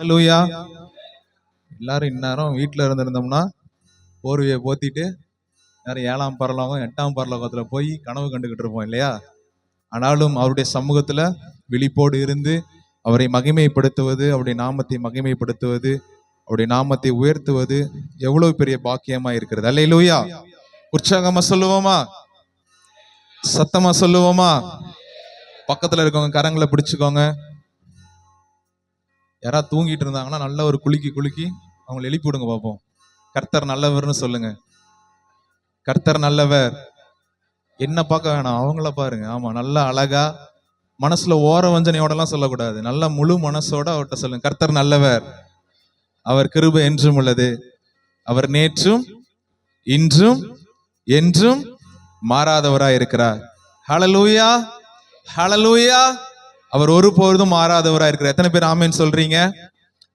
ஹல்லேலூயா. எல்லாரும் இந்நேரம் வீட்டுல இருந்திருந்தோம்னா போர்வையை போத்திட்டு நேரம் 7ஆம் பரலோகம் 8ஆம் பரலோகத்துல போய் கனவு கண்டுகிட்டு இருப்போம் இல்லையா? ஆனாலும் அவருடைய சமூகத்துல விழிப்போடு இருந்து அவரை மகிமைப்படுத்துவது, அவருடைய நாமத்தை மகிமைப்படுத்துவது, அவருடைய நாமத்தை உயர்த்துவது எவ்வளவு பெரிய பாக்கியமா இருக்கிறது. அல்லேலூயா. உற்சாகமா சொல்லுவோமா? சத்தமா சொல்லுவோமா? பக்கத்துல இருக்கவங்க கரங்களை பிடிச்சுக்கோங்க. யாராவது தூங்கிட்டு இருந்தாங்கன்னா நல்ல ஒரு குலுக்கி அவங்களை எழுப்பி விடுங்க பார்ப்போம். கர்த்தர் நல்லவர்னு சொல்லுங்க. கர்த்தர் நல்லவர். என்ன பார்க்க வேணாம், அவங்கள பாருங்க. ஆமா, நல்லா அழகா மனசுல ஓர வஞ்சனையோட எல்லாம் சொல்லக்கூடாது. நல்ல முழு மனசோட அவர்கிட்ட சொல்லுங்க, கர்த்தர் நல்லவர், அவர் கிருபை என்றும் உள்ளது, அவர் நேற்றும் இன்றும் என்றும் மாறாதவராய் இருக்கிறார். ஹல்லேலூயா, ஹல்லேலூயா. அவர் ஒருபொழுதும் மாறாதவராய் இருக்கிறார். எத்தனை பேர் ஆமென் சொல்றீங்க?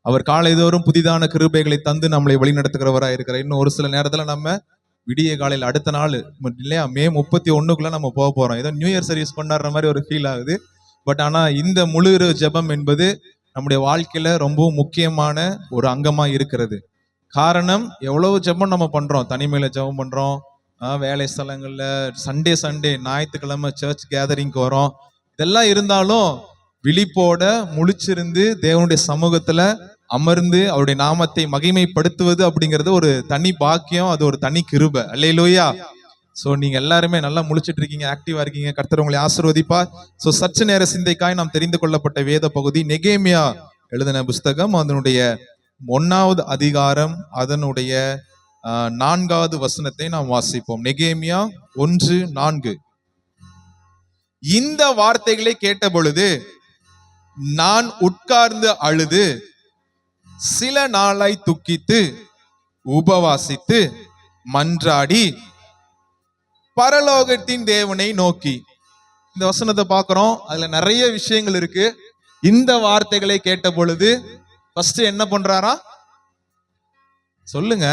அவர் காலைதோறும் புதிதான கிருபைகளை தந்து நம்மளை வழி நடத்துகிறவராய் இருக்கிறார். இன்னும் ஒரு சில நேரத்துல நம்ம விடிய காலையில் அடுத்த நாள் இல்லையா, மே 31க்குள்ள நம்ம போக போறோம். ஏதோ நியூ இயர் சர்வீஸ் கொண்டாடுற மாதிரி ஒரு ஃபீல் ஆகுது. பட் ஆனா இந்த முழு ஜெபம் என்பது நம்முடைய வாழ்க்கையில ரொம்பவும் முக்கியமான ஒரு அங்கமா இருக்கிறது. காரணம், எவ்வளவு ஜெபம் நம்ம பண்றோம், தனிமையில ஜெபம் பண்றோம், வேலை ஸ்தலங்கள்ல சண்டே ஞாயிற்றுக்கிழமை சர்ச் கேதரிங்க்கு வரோம். இதெல்லாம் இருந்தாலும் விழிப்போட முழிச்சிருந்து தேவனுடைய சமூகத்துல அமர்ந்து அவருடைய நாமத்தை மகிமைப்படுத்துவது அப்படிங்கிறது ஒரு தனி பாக்கியம், அது ஒரு தனி கிருபை. அல்லேலூயா. சோ நீங்க எல்லாருமே நல்லா முழிச்சிட்டு இருக்கீங்க, ஆக்டிவா இருக்கீங்க. கர்த்தர் உங்களை ஆசீர்வதிப்பார். சோ சற்று நேர சிந்தைக்காய் நாம் தெரிந்து கொள்ளப்பட்ட வேத பகுதி நெகேமியா எழுதின புஸ்தகம், அதனுடைய 1வது அதிகாரம், அதனுடைய 4வது வசனத்தை நாம் வாசிப்போம். நெகேமியா 1:4. இந்த வார்த்தைகளை கேட்ட பொழுது நான் உட்கார்ந்து அழுது சில நாளாய் துக்கித்து உபவாசித்து மன்றாடி பரலோகத்தின் தேவனை நோக்கி. இந்த வசனத்தை பார்க்கிறோம், அதுல நிறைய விஷயங்கள் இருக்கு. இந்த வார்த்தைகளை கேட்ட பொழுது ஃபர்ஸ்ட் என்ன பண்றாரா? சொல்லுங்க,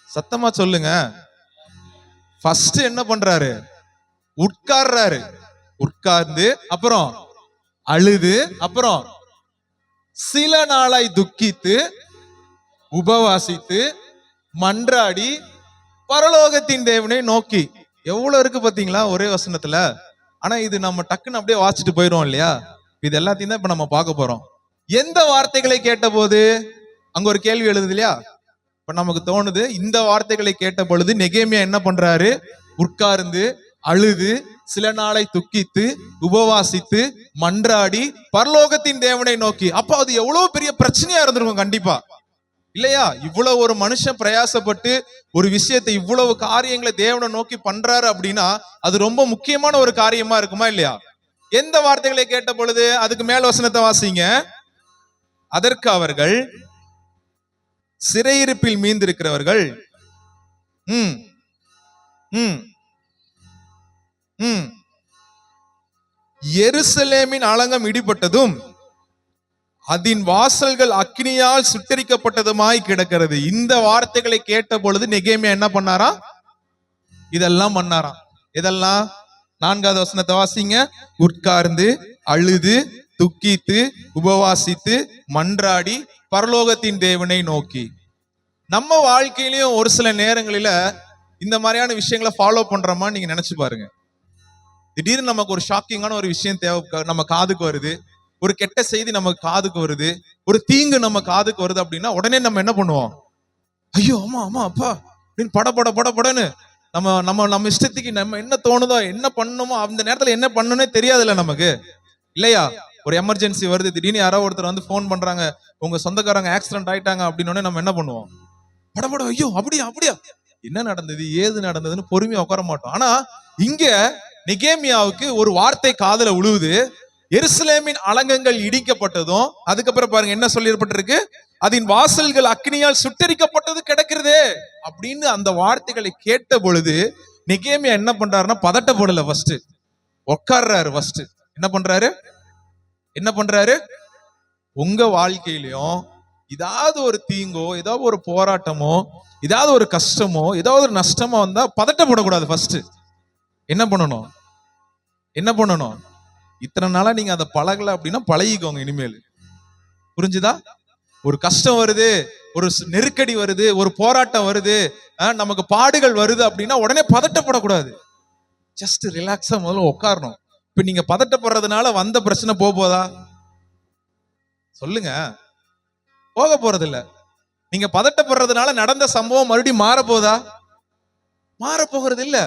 சத்தமா சொல்லுங்க. ஃபர்ஸ்ட் என்ன பண்றாரு? உட்கார்றாரு. உட்கார்ந்து அப்புறம் அழுது அப்புறம் சில நாளாய் துக்கித்து உபவாசித்து மன்றாடி பரலோகத்தின் தேவனை நோக்கி. எவ்வளவு இருக்கு பாத்தீங்களா ஒரே வசனத்துல? ஆனா இது நம்ம டக்குன்னு அப்படியே வாசிச்சுட்டு போயிடும் இல்லையா? இது எல்லாத்தையும் தான் இப்ப நம்ம பார்க்க போறோம். எந்த வார்த்தைகளை கேட்ட போது? அங்க ஒரு கேள்வி எழுது இல்லையா? இப்ப நமக்கு தோணுது, இந்த வார்த்தைகளை கேட்ட பொழுது நெகேமியா என்ன பண்றாரு? உட்கார்ந்து அழுது சில நாளை துக்கித்து உபவாசித்து மன்றாடி பரலோகத்தின் தேவனை நோக்கி. அப்ப அது எவ்வளவு பெரிய பிரச்சனையா இருந்திருக்கும் கண்டிப்பா, இல்லையா? இவ்வளவு ஒரு மனுஷன் பிரயாசப்பட்டு ஒரு விஷயத்தை, இவ்வளவு காரியங்களை தேவனை நோக்கி பண்றாரு அப்படின்னா அது ரொம்ப முக்கியமான ஒரு காரியமா இருக்குமா இல்லையா? எந்த வார்த்தைகளை கேட்ட பொழுது? அதுக்கு மேல் வசனத்தை வாசிங்க. அதற்கு அவர்கள், சிறையிருப்பில் மீந்திருக்கிறவர்கள் எருசலேமின் அலங்கம் இடிபட்டதும் அதன் வாசல்கள் அக்கினியால் சுட்டரிக்கப்பட்டதுமாய் கிடக்கிறது. இந்த வார்த்தைகளை கேட்ட பொழுது நெகேமியா என்ன பண்ணாரா? இதெல்லாம் பண்ணாராம். இதெல்லாம் 4வது வசனத்தை வாசிங்க. உட்கார்ந்து அழுது துக்கித்து உபவாசித்து மன்றாடி பரலோகத்தின் தேவனை நோக்கி. நம்ம வாழ்க்கையிலயும் ஒரு சில நேரங்களில இந்த மாதிரியான விஷயங்களை ஃபாலோ பண்றோமா நீங்க நினைச்சு பாருங்க. திடீர்னு நமக்கு ஒரு ஷாக்கிங்கான ஒரு விஷயம் நம்ம காதுக்கு வருது, ஒரு கெட்ட செய்தி நமக்கு காதுக்கு வருது, ஒரு தீங்கு நம்ம காதுக்கு வருது அப்படின்னா உடனே நம்ம என்ன பண்ணுவோம்? ஐயோ ஆமா ஆமா அப்பா அப்படின்னு படன்னு நம்ம இஷ்டத்துக்கு நம்ம என்ன தோணுதோ, என்ன பண்ணணுமோ அந்த நேரத்துல என்ன பண்ணணும்னே தெரியாதுல்ல நமக்கு, இல்லையா? ஒரு எமர்ஜென்சி வருது, திடீர்னு யாரோ ஒருத்தர் வந்து போன் பண்றாங்க, உங்க சொந்தக்காரங்க ஆக்சிடென்ட் ஆயிட்டாங்க அப்படின்னு நம்ம என்ன பண்ணுவோம்? பட ஐயோ அப்படியா என்ன நடந்தது ஏது நடந்ததுன்னு பொறுமையா உட்கார மாட்டோம். ஆனா இங்க நெகேமியாவுக்கு ஒரு வார்த்தை காதுல உழுவுது. எருசலேமின் அலங்கங்கள் இடிக்கப்பட்டதும் அதுக்கப்புறம் பாருங்க என்ன சொல்லியிருப்பட்டிருக்கு? அதன் வாசல்கள் அக்னியால் சுட்டரிக்கப்பட்டது கிடக்கிறதே அப்படின்னு அந்த வார்த்தைகளை கேட்ட பொழுது நெகேமியா என்ன பண்றாருன்னா பதட்டப்படல. ஃபர்ஸ்ட் உட்கார்றாரு. ஃபர்ஸ்ட் என்ன பண்றாரு? உங்க வாழ்க்கையிலும் ஏதாவது ஒரு தீங்கோ, ஏதாவது ஒரு போராட்டமோ, ஏதாவது ஒரு கஷ்டமோ, ஏதாவது ஒரு நஷ்டமோ வந்தா பதட்டப்படக்கூடாது. ஃபர்ஸ்ட் என்ன பண்ணணும்? இத்தனை நாளா நீங்க அதை பழகல அப்படின்னா பழகிக்கோங்க. இனிமேல் புரிஞ்சுதா? ஒரு கஷ்டம் வருது, ஒரு நெருக்கடி வருது, ஒரு போராட்டம் வருது, நமக்கு பாடுகள் வருது அப்படின்னா உடனே பதட்டப்படக்கூடாது. ஜஸ்ட் ரிலாக்ஸா முதல்ல உட்காரணும். இப்ப நீங்க பதட்டப்படுறதுனால வந்த பிரச்சனை போதா? சொல்லுங்க, போக போறது இல்ல. நீங்க பதட்டப்படுறதுனால நடந்த சம்பவம் மறுபடியும் மாற போதா? மாற போகிறது இல்ல.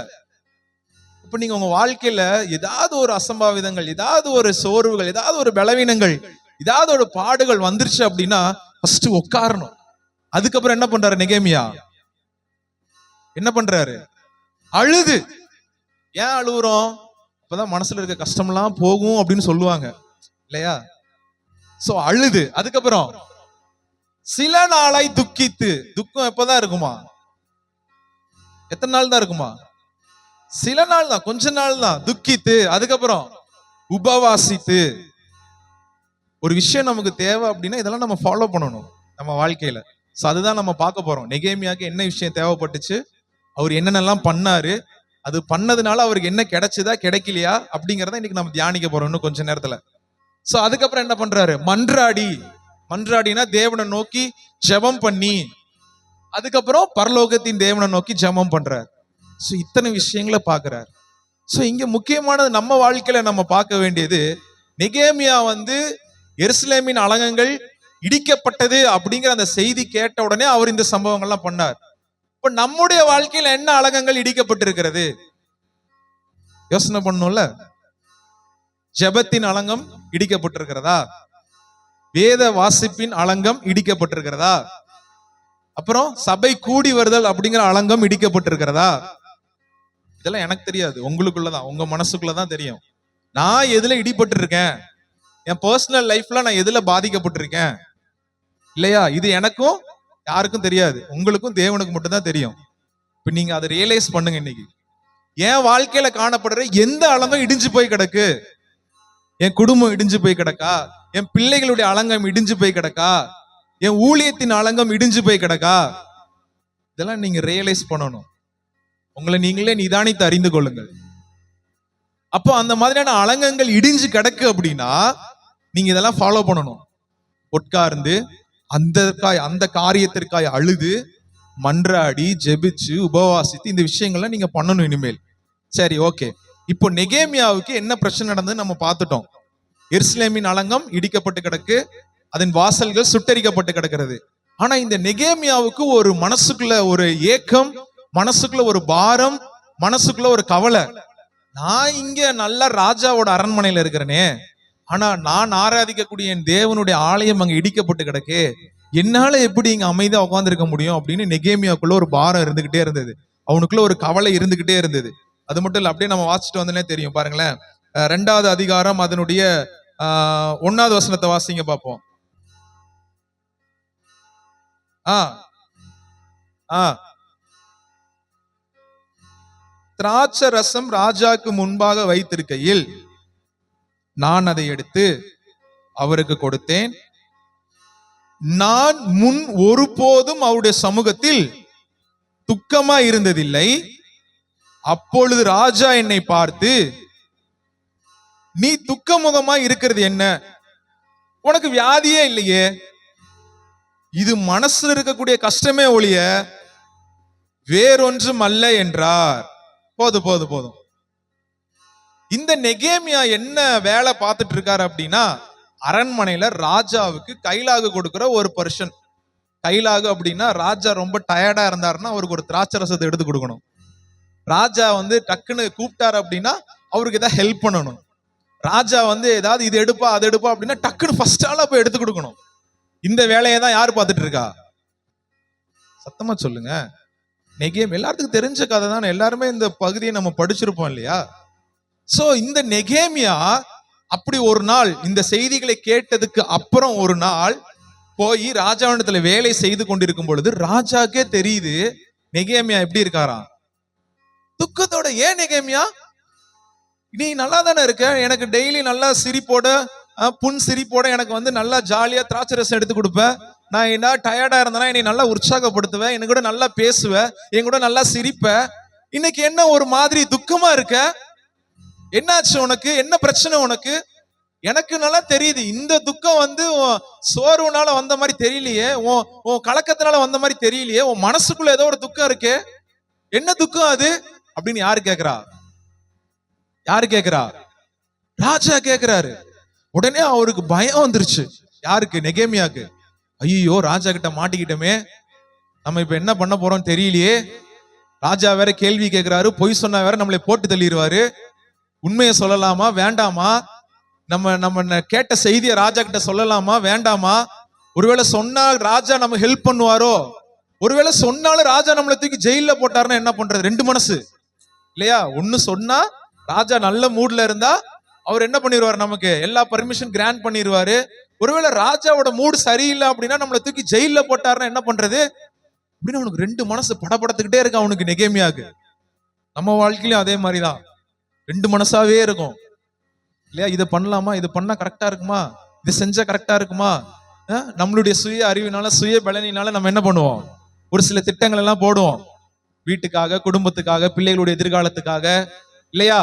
இப்ப நீங்க உங்க வாழ்க்கையில ஏதாவது ஒரு அசம்பாவிதங்கள், ஏதாவது ஒரு சோர்வுகள், ஏதாவது ஒரு பலவீனங்கள், ஏதாவது ஒரு பாடுகள் வந்துருச்சு அப்படின்னா ஃபர்ஸ்ட் உட்காரணும். அதுக்கப்புறம் என்ன பண்றாரு நெகேமியா? என்ன பண்றாரு? அழுது. ஏன் அழுகுறோம்? அப்பதான் மனசுல இருக்க கஷ்டம்லாம் போகும் அப்படின்னு சொல்லுவாங்க இல்லையா? சோ அழுது. அதுக்கப்புறம் சில நாளாய் துக்கித்து. துக்கம் எப்பதான் இருக்குமா? எத்தனை நாள் தான் இருக்குமா? சில நாள் தான், கொஞ்ச நாள் தான். துக்கித்து, அதுக்கப்புறம் உபவாசித்து. ஒரு விஷயம் நமக்கு தேவை அப்படின்னா இதெல்லாம் நம்ம ஃபாலோ பண்ணணும் நம்ம வாழ்க்கையில. சோ அதுதான் நம்ம பார்க்க போறோம். நெகேமியாக்கு என்ன விஷயம் தேவைப்பட்டுச்சு, அவர் என்னென்னலாம் பண்ணாரு, அது பண்ணதுனால அவருக்கு என்ன கிடைச்சதா கிடைக்கலையா அப்படிங்கறத இன்னைக்கு நம்ம தியானிக்க போறோம் இன்னும் கொஞ்ச நேரத்துல. சோ அதுக்கப்புறம் என்ன பண்றாரு? மன்றாடி. மன்றாடினா தேவனை நோக்கி ஜெபம் பண்ணி, அதுக்கப்புறம் பரலோகத்தின் தேவனை நோக்கி ஜெபம் பண்றாரு. சோ இத்தனை விஷயங்களை பாக்குறாரு. சோ இங்க முக்கியமானது நம்ம வாழ்க்கையில நம்ம பார்க்க வேண்டியது, நெகேமியா எருசலேமின் அலங்கங்கள் இடிக்கப்பட்டது அப்படிங்கிற அந்த செய்தி கேட்ட உடனே அவர் இந்த சம்பவங்கள்லாம் பண்ணார். இப்ப நம்முடைய வாழ்க்கையில என்ன அலங்கங்கள் இடிக்கப்பட்டிருக்கிறது? யோசனை பண்ணணும்ல. ஜெபத்தின் அலங்கம் இடிக்கப்பட்டிருக்கிறதா? வேத வாசிப்பின் அலங்கம் இடிக்கப்பட்டிருக்கிறதா? அப்புறம் சபை கூடி வருதல் அப்படிங்கிற அலங்கம் இடிக்கப்பட்டிருக்கிறதா? இதெல்லாம் எனக்கு தெரியாது, உங்களுக்குள்ளதான், உங்க மனசுக்குள்ளதான் தெரியும். நான் எதுல இடிபட்டு இருக்கேன், என் பர்சனல் லைஃப்ல நான் எதுல பாதிக்கப்பட்டிருக்கேன் இல்லையா? இது எனக்கும் யாருக்கும் தெரியாது, உங்களுக்கும் தேவனுக்கு மட்டும் தான் தெரியும். இப்ப நீங்க அதை ரியலைஸ் பண்ணுங்க. இன்னைக்கு என் வாழ்க்கையில காணப்படுற எந்த அலங்கம் இடிஞ்சு போய் கிடக்கு? என் குடும்பம் இடிஞ்சு போய் கிடக்கா? என் பிள்ளைகளுடைய அலங்கம் இடிஞ்சு போய் கிடக்கா? என் ஊழியத்தின் அலங்கம் இடிஞ்சு போய் கிடக்கா? இதெல்லாம் நீங்க ரியலைஸ் பண்ணணும். உங்களை நீங்களே நிதானித்து அறிந்து கொள்ளுங்கள். அப்போ அந்த மாதிரியான அலங்கங்கள் இடிஞ்சு கிடக்கு அப்படின்னா நீங்க இதெல்லாம் ஃபாலோ பண்ணணும். உட்கார்ந்து அந்த காரியத்திற்காய் அழுது மன்றாடி ஜெபிச்சு உபவாசித்து இந்த விஷயங்கள்லாம் நீங்க பண்ணணும் இனிமேல். சரி, ஓகே. இப்போ நெகேமியாவுக்கு என்ன பிரச்சனை நடந்தது நம்ம பார்த்துட்டோம். எருசலேமின் அலங்கம் இடிக்கப்பட்டு கிடக்கு, அதன் வாசல்கள் சுட்டரிக்கப்பட்டு கிடக்கிறது. ஆனா இந்த நெகேமியாவுக்கு ஒரு மனசுக்குள்ள ஒரு ஏக்கம், மனசுக்குள்ள ஒரு பாரம், மனசுக்குள்ள ஒரு கவலை. நான் இங்க நல்ல ராஜாவோட அரண்மனையில இருக்கிறேனே, ஆனா நான் ஆராதிக்கக்கூடிய என் தேவனுடைய ஆலயம் அங்க இடிக்கப்பட்டு கிடக்கு, என்னால எப்படி இங்க அமைதியா உட்கார்ந்து இருக்க முடியும் அப்படின்னு நெகேமியாவுக்குள்ள ஒரு பாரம் இருந்துகிட்டே இருந்தது. அவனுக்குள்ள ஒரு கவலை இருந்துகிட்டே இருந்தது. அது மட்டும் இல்ல, அப்படியே நம்ம வாசிச்சுட்டு வந்தோன்னே தெரியும். பாருங்களேன், 2வது அதிகாரம் அதனுடைய 1வது வசனத்தை வாசிங்க பார்ப்போம். திராட்சை ரசம் ராஜாக்கு முன்பாக வைத்திருக்கையில் நான் அதை எடுத்து அவருக்கு கொடுத்தேன். நான் முன் ஒருபோதும் அவருடைய சமூகத்தில் துக்கமா இருந்ததில்லை. அப்பொழுது ராஜா என்னை பார்த்து, நீ துக்கமுகமா இருக்கிறது என்ன? உனக்கு வியாதியே இல்லையே, இது மனசுல இருக்கக்கூடிய கஷ்டமே ஒழிய வேறொன்றும் அல்ல என்றார். போதும். இந்த நெகேமியா என்ன வேலை பார்த்துட்டு இருக்காரு அப்படின்னா, அரண்மனையில ராஜாவுக்கு கைலாகு கொடுக்கிற ஒரு பர்சன். கைலாகு அப்படின்னா, ராஜா ரொம்ப டயர்டா இருந்தாருன்னா அவருக்கு ஒரு திராட்சை ரசத்தை எடுத்து கொடுக்கணும். ராஜா டக்குன்னு கூப்பிட்டாரு அப்படின்னா அவருக்கு ஏதாவது ஹெல்ப் பண்ணணும். ராஜா ஏதாவது இது எடுப்பா அது எடுப்பா அப்படின்னா டக்குன்னு ஃபர்ஸ்ட் ஆளா போய் எடுத்து கொடுக்கணும். இந்த வேலையை தான் யாரு பார்த்துட்டு இருக்கா? சத்தமா சொல்லுங்க. எல்லாத்துக்கும் தெரிஞ்ச கதை தான், எல்லாருமே இந்த பகுதியை நம்ம படிச்சிருப்போம் இல்லையா? சோ இந்த நெகேமியா அப்படி ஒரு நாள் இந்த செய்திகளை கேட்டதுக்கு அப்புறம் ஒரு நாள் போய் ராஜாவிடத்துல வேலை செய்து கொண்டிருக்கும் பொழுது ராஜாக்கே தெரியுது நெகேமியா எப்படி இருக்காராம், துக்கத்தோட. ஏன் நெகேமியா, நீ நல்லா தானே இருக்க, எனக்கு டெய்லி நல்லா சிரிப்போட புன் சிரிப்போட எனக்கு நல்லா ஜாலியா திராட்சை ரசம் எடுத்து கொடுப்ப, நான் என்ன டயர்டா இருந்தேன்னா என்னை நல்லா உற்சாகப்படுத்துவேன், என் கூட நல்லா பேசுவேன், என் கூட நல்லா சிரிப்ப. இன்னைக்கு என்ன ஒரு மாதிரி துக்கமா இருக்க? என்னாச்சு உனக்கு? என்ன பிரச்சனை உனக்கு? எனக்கு நல்லா தெரியுது இந்த துக்கம் வந்து உன் சோர்வுனால வந்த மாதிரி தெரியலையே, உன் கலக்கத்தினால வந்த மாதிரி தெரியலையே, உன் மனசுக்குள்ள ஏதோ ஒரு துக்கம் இருக்கு, என்ன துக்கம் அது அப்படின்னு யாரு கேக்குறா? யாரு கேக்குறா? ராஜா கேக்குறாரு. உடனே அவருக்கு பயம் வந்துருச்சு. யாருக்கு? நெகேமியாக்கு. ஐயோ, ராஜா கிட்ட மாட்டிக்கிட்டோமே, நம்ம இப்ப என்ன பண்ண போறோம் தெரியலையே. ராஜா வேற கேள்வி கேட்கிறாரு, பொய் சொன்னா வேற நம்மளை போட்டு தள்ளிடுவாரு. உண்மையை சொல்லலாமா வேண்டாமா? நம்ம கேட்ட செய்தியை ராஜா கிட்ட சொல்லலாமா வேண்டாமா? ஒருவேளை சொன்னா ராஜா நம்ம ஹெல்ப் பண்ணுவாரோ? ஒருவேளை சொன்னாலும் ராஜா நம்மளை தூக்கி ஜெயில போட்டாருன்னா என்ன பண்றது? ரெண்டு மனசு இல்லையா? ஒண்ணு சொன்னா ராஜா நல்ல மூட்ல இருந்தா அவர் என்ன பண்ணிடுவாரு, நமக்கு எல்லா பர்மிஷன் கிராண்ட் பண்ணிடுவாரு. ஒருவேளை ராஜாவோட மூடு சரியில்லை அப்படின்னா நம்மளை தூக்கி ஜெயில போட்டாருன்னா என்ன பண்றது அப்படின்னு அவனுக்கு ரெண்டு மனசு படபடத்துக்கிட்டே இருக்கு அவனுக்கு, நெகேமியாக்கு. நம்ம வாழ்க்கையிலும் அதே மாதிரிதான், ரெண்டு மனசாவே இருக்கும் இல்லையா? இதை பண்ணலாமா, இது பண்ணா கரெக்டா இருக்குமா, இது செஞ்சா கரெக்டா இருக்குமா? நம்மளுடைய சுய அறிவினால சுய பலனினால நம்ம என்ன பண்ணுவோம், ஒரு சில திட்டங்கள் எல்லாம் போடுவோம், வீட்டுக்காக, குடும்பத்துக்காக, பிள்ளைகளுடைய எதிர்காலத்துக்காக இல்லையா?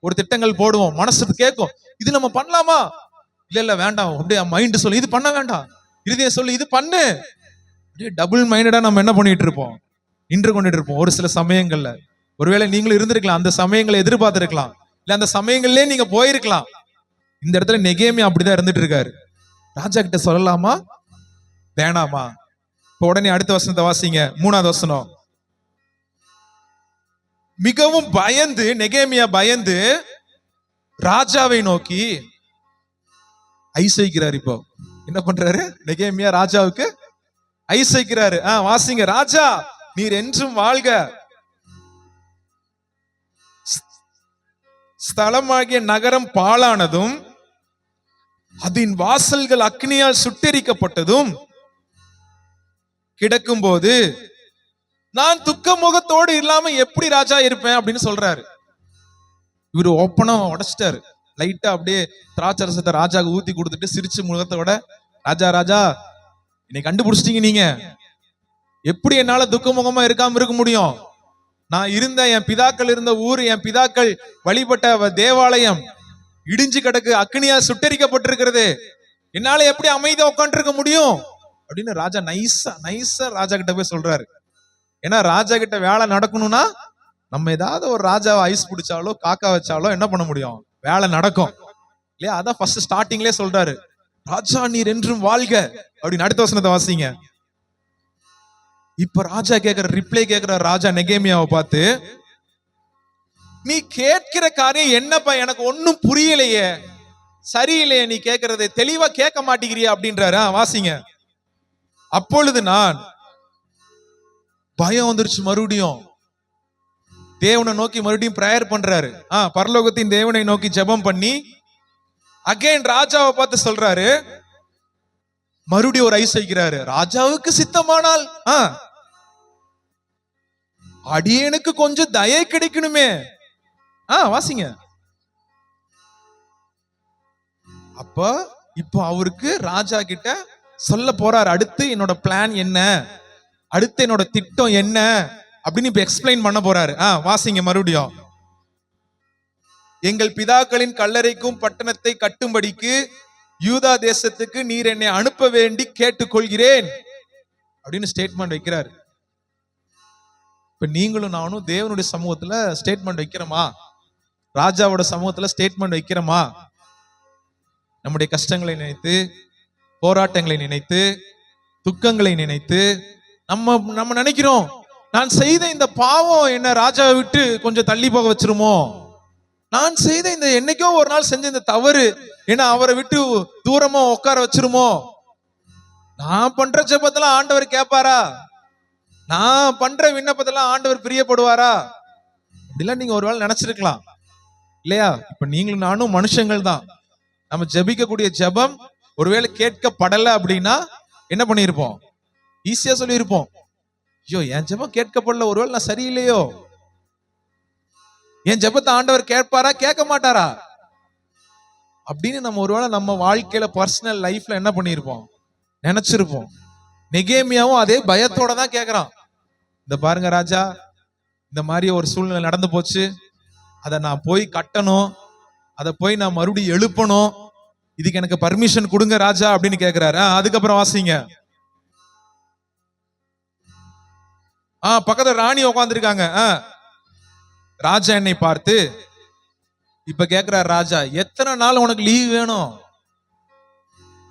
ஒரு திட்டங்கள் போடுவோம், மனசு கேட்கும் இது நம்ம பண்ணலாமா, இல்ல வேண்டாம், அப்படியே மைண்ட் சொல்லு இது பண்ண வேண்டாம், இருதயம் சொல்லு இது பண்ணு. டபுள் மைண்டடா நம்ம என்ன பண்ணிட்டு இருப்போம், நின்று கொண்டுட்டு இருப்போம். ஒரு சில சமயங்கள்ல ஒருவேளை நீங்களும் இருந்திருக்கலாம், அந்த சமயங்களை எதிர்பார்த்திருக்கலாம், இல்ல அந்த சமயங்கள்லயே நீங்க போயிருக்கலாம். இந்த இடத்துல நெகேமியா அப்படிதான் இருந்துட்டு இருக்காரு. ராஜா கிட்ட சொல்லலாமா வேணாமா? இப்ப உடனே அடுத்த வசனத்தை வாசிங்க, 3வது வசனம். மிகவும் பயந்து, நெகேமியா பயந்து ராஜாவை நோக்கி ஐஸ் வைக்கிறார். இப்போ என்ன பண்றாரு நெகேமியா? ராஜாவுக்கு ஐஸ் வைக்கிறாரு. வாசிங்க, ராஜா நீர் என்றும் வாழ்க, ஸ்தலமாகிய நகரம் பாழானதும் அதன் வாசல்கள் அக்னியால் சுட்டெரிக்கப்பட்டதும் கிடக்கும் போது நான் துக்க முகத்தோடு இல்லாம எப்படி ராஜா இருப்பேன் அப்படின்னு சொல்றாரு. இவரு ஓப்பனா உடைச்சிட்டாரு, லைட்டா அப்படியே திராட்சை ரசத்தை ராஜாவுக்கு ஊத்தி கொடுத்துட்டு சிரிச்சு முகத்தோட, ராஜா ராஜா என்னை கண்டுபிடிச்சிட்டீங்க, நீங்க எப்படி என்னால துக்க முகமா இருக்காம இருக்க முடியும்? நான் இருந்த என் பிதாக்கள் இருந்த ஊர், என் பிதாக்கள் வழிபட்ட தேவாலயம் இடிஞ்சு கிடக்கு, அக்னியா சுட்டரிக்கப்பட்டிருக்கிறது, என்னால எப்படி அமைதியா உட்காந்து இருக்க முடியும் அப்படின்னு ராஜா நைஸா ராஜா கிட்ட போய் சொல்றாரு. ஏன்னா ராஜா கிட்ட வேலை நடக்கணும்னா நம்ம ஏதாவது ஒரு ராஜாவை ஐஸ் பிடிச்சாலோ காக்கா வச்சாலோ என்ன பண்ண முடியும், வேலை நடக்கும் இல்லையா? அதான் ஃபர்ஸ்ட் ஸ்டார்டிங்லேயே சொல்றாரு, ராஜா நீர் என்றும் வாழ்க அப்படின்னு. அடுத்த வசனத்தை வாசிங்க. இப்ப ராஜா கேட்கிற ரிப்ளை கேட்கிற ராஜா நெகேமியாவை பார்த்து, நீ கேட்கிற காரியம் என்னப்பா, எனக்கு ஒன்னும் புரியலையே, சரியில்லையே, நீ கேட்கறது தெளிவா கேட்க மாட்டேங்கிறியா அப்படின்றாரு. வாசிங்க. அப்பொழுது நான், பயம் வந்துருச்சு, மறுபடியும் தேவனை நோக்கி மறுபடியும் பிரேயர் பண்றாரு. பரலோகத்தின் தேவனை நோக்கி ஜெபம் பண்ணி அகைன் ராஜாவை பார்த்து சொல்றாரு, மறுபடியும் ஒரு ஐஸ் வைக்கிறாரு. ராஜாவுக்கு சித்தமானால் அடியேனுக்கு கொஞ்சம் தயை கிடைக்கணுமே. வாசிங்க. அப்ப இப்போ அவருக்கு ராஜா கிட்ட சொல்ல போறாரு, அடுத்து என்னோட பிளான் என்ன, அடுத்து என்னோட திட்டம் என்ன அப்படின்னு இப்ப எக்ஸ்பிளைன் பண்ண போறாரு. வாசிங்க மறுபடியும். எங்கள் பிதாக்களின் கல்லறைக்கும் பட்டணத்தை கட்டும்படிக்கு யூதா தேசத்துக்கு நீர் என்னை அனுப்ப வேண்டி கேட்டுக்கொள்கிறேன் அப்படின்னு ஸ்டேட்மெண்ட் வைக்கிறாரு. இப்ப நீங்களும் நானும் தேவனுடைய சமூகத்துல ஸ்டேட்மெண்ட் வைக்கிறோமா? ராஜாவோட சமூகத்துல ஸ்டேட்மெண்ட் வைக்கிறோமா? நம்முடைய கஷ்டங்களை நினைத்து, போராட்டங்களை நினைத்து, துக்கங்களை நினைத்து நம்ம நினைக்கிறோம், நான் செய்த இந்த பாவம் என்ன ராஜாவை விட்டு கொஞ்சம் தள்ளி போக வச்சிருமோ, நான் செய்த இந்த என்னைக்கோ ஒரு நாள் செஞ்ச இந்த தவறு என்ன அவரை விட்டு தூரமா உட்கார வச்சிருமோ, நான் பண்ற ஜெபத்தெல்லாம் ஆண்டவர் கேட்பாரா, நான் பண்ற விண்ணப்பத்தெல்லாம் ஆண்டவர் பிரியப்படுவாரா, அப்படிலாம் நீங்க ஒருவேளை நினைச்சிருக்கலாம் இல்லையா? இப்ப நீங்களும் நானும் மனுஷங்கள் தான். நம்ம ஜெபிக்கக்கூடிய ஜெபம் ஒருவேளை கேட்கப்படலை அப்படின்னா என்ன பண்ணிருப்போம், ஈஸியா சொல்லியிருப்போம், ஐயோ என் ஜெபம் கேட்கப்படல, ஒருவேளை நான் சரியில்லையோ, என் ஜெபத்தை ஆண்டவர் கேட்பாரா கேட்க மாட்டாரா அப்படின்னு நம்ம ஒருவேளை நம்ம வாழ்க்கையில பர்சனல் லைஃப்ல என்ன பண்ணிருப்போம், நினைச்சிருப்போம். நெகேமியாவும் அதே பயத்தோட தான் கேட்கிறான். இந்த பாருங்க ராஜா, இந்த மாதிரி ஒரு சூழ்நிலை நடந்து போச்சு, அதை நான் போய் கட்டணும், அதை போய் நான் மறுபடியும் எழுப்பணும், இதுக்கு எனக்கு பர்மிஷன் கொடுங்க ராஜா அப்படின்னு கேக்குறாரு. அதுக்கப்புறம் வாசிங்க. பக்கத்துல ராணி உட்காந்துருக்காங்க. ராஜா என்னை பார்த்து இப்ப கேக்குறாரு, ராஜா எத்தனை நாள் உனக்கு லீவ் வேணும்?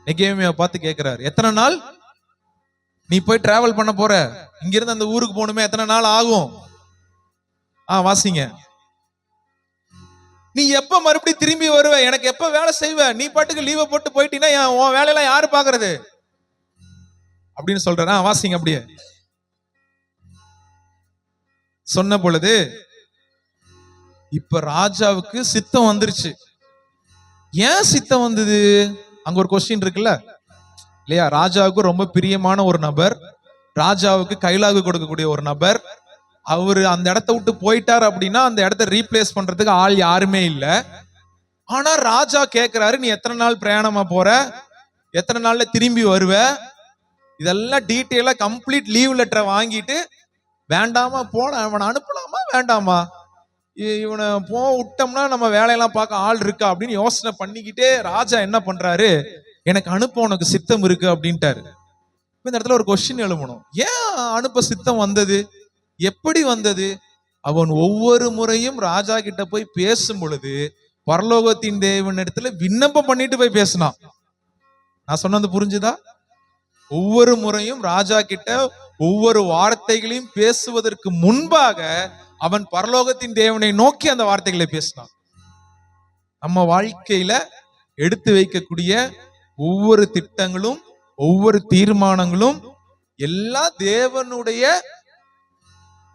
நெகேமியா பார்த்து கேக்குறாரு, எத்தனை நாள் நீ போய் டிராவல் பண்ண போற? இங்க இருந்து அந்த ஊருக்கு போகணுமே, எத்தனை நாள் ஆகும்? வாசிங்க. நீ எப்ப மறுபடியும் திரும்பி வருவ? எனக்கு எப்ப வேலை செய்வ? நீ பாட்டுக்கு லீவை போட்டு போயிட்டீங்கன்னா உன் வேலையெல்லாம் யாரு பாக்குறது அப்படின்னு சொல்ற. வாசிங்க. அப்படியே சொன்ன பொழுது இப்ப ராஜாவுக்கு சித்தம் வந்துருச்சு. ஏன் சித்தம் வந்தது? அங்க ஒரு கொஸ்டின் இருக்குல்ல இல்லையா? ராஜாவுக்கு ரொம்ப பிரியமான ஒரு நபர், ராஜாவுக்கு கைலாகு கொடுக்கக்கூடிய ஒரு நபர், அவரு அந்த இடத்த விட்டு போயிட்டார் அப்படின்னா அந்த இடத்த ரீப்ளேஸ் பண்றதுக்கு ஆள் யாருமே இல்ல. ஆனா ராஜா கேட்கிறாரு, நீ எத்தனை நாள் பிரயாணமா போற? எத்தனை நாள்ல திரும்பி வருவ? இதெல்லாம் டீட்டெயிலா கம்ப்ளீட் லீவ் லெட்டரை வாங்கிட்டு, வேண்டாமா போன அவனை அனுப்பலாமா வேண்டாமா, இவனை விட்டோம்னா நம்ம வேலையெல்லாம் பார்க்க ஆள் இருக்கா அப்படின்னு யோசனை பண்ணிக்கிட்டே ராஜா என்ன பண்றாரு, எனக்கு அனுப்ப உனக்கு சித்தம் இருக்கு அப்படின்ட்டாரு. இந்த இடத்துல ஒரு கொஸ்டின் எழுப்பணும், ஏன் அனுப்ப சித்தம் வந்தது? எப்படி வந்தது? அவன் ஒவ்வொரு முறையும் ராஜா கிட்ட போய் பேசும் பொழுது பரலோகத்தின் தேவன் இடத்துல விண்ணப்பம் பண்ணிட்டு போய் பேசினான். நான் சொன்னது புரிஞ்சுதா? ஒவ்வொரு முறையும் ராஜா கிட்ட ஒவ்வொரு வார்த்தைகளையும் பேசுவதற்கு முன்பாக அவன் பரலோகத்தின் தேவனை நோக்கி அந்த வார்த்தைகளை பேசினான். நம்ம வாழ்க்கையில எடுத்து வைக்கக்கூடிய ஒவ்வொரு திட்டங்களும் ஒவ்வொரு தீர்மானங்களும் எல்லாம் தேவனுடைய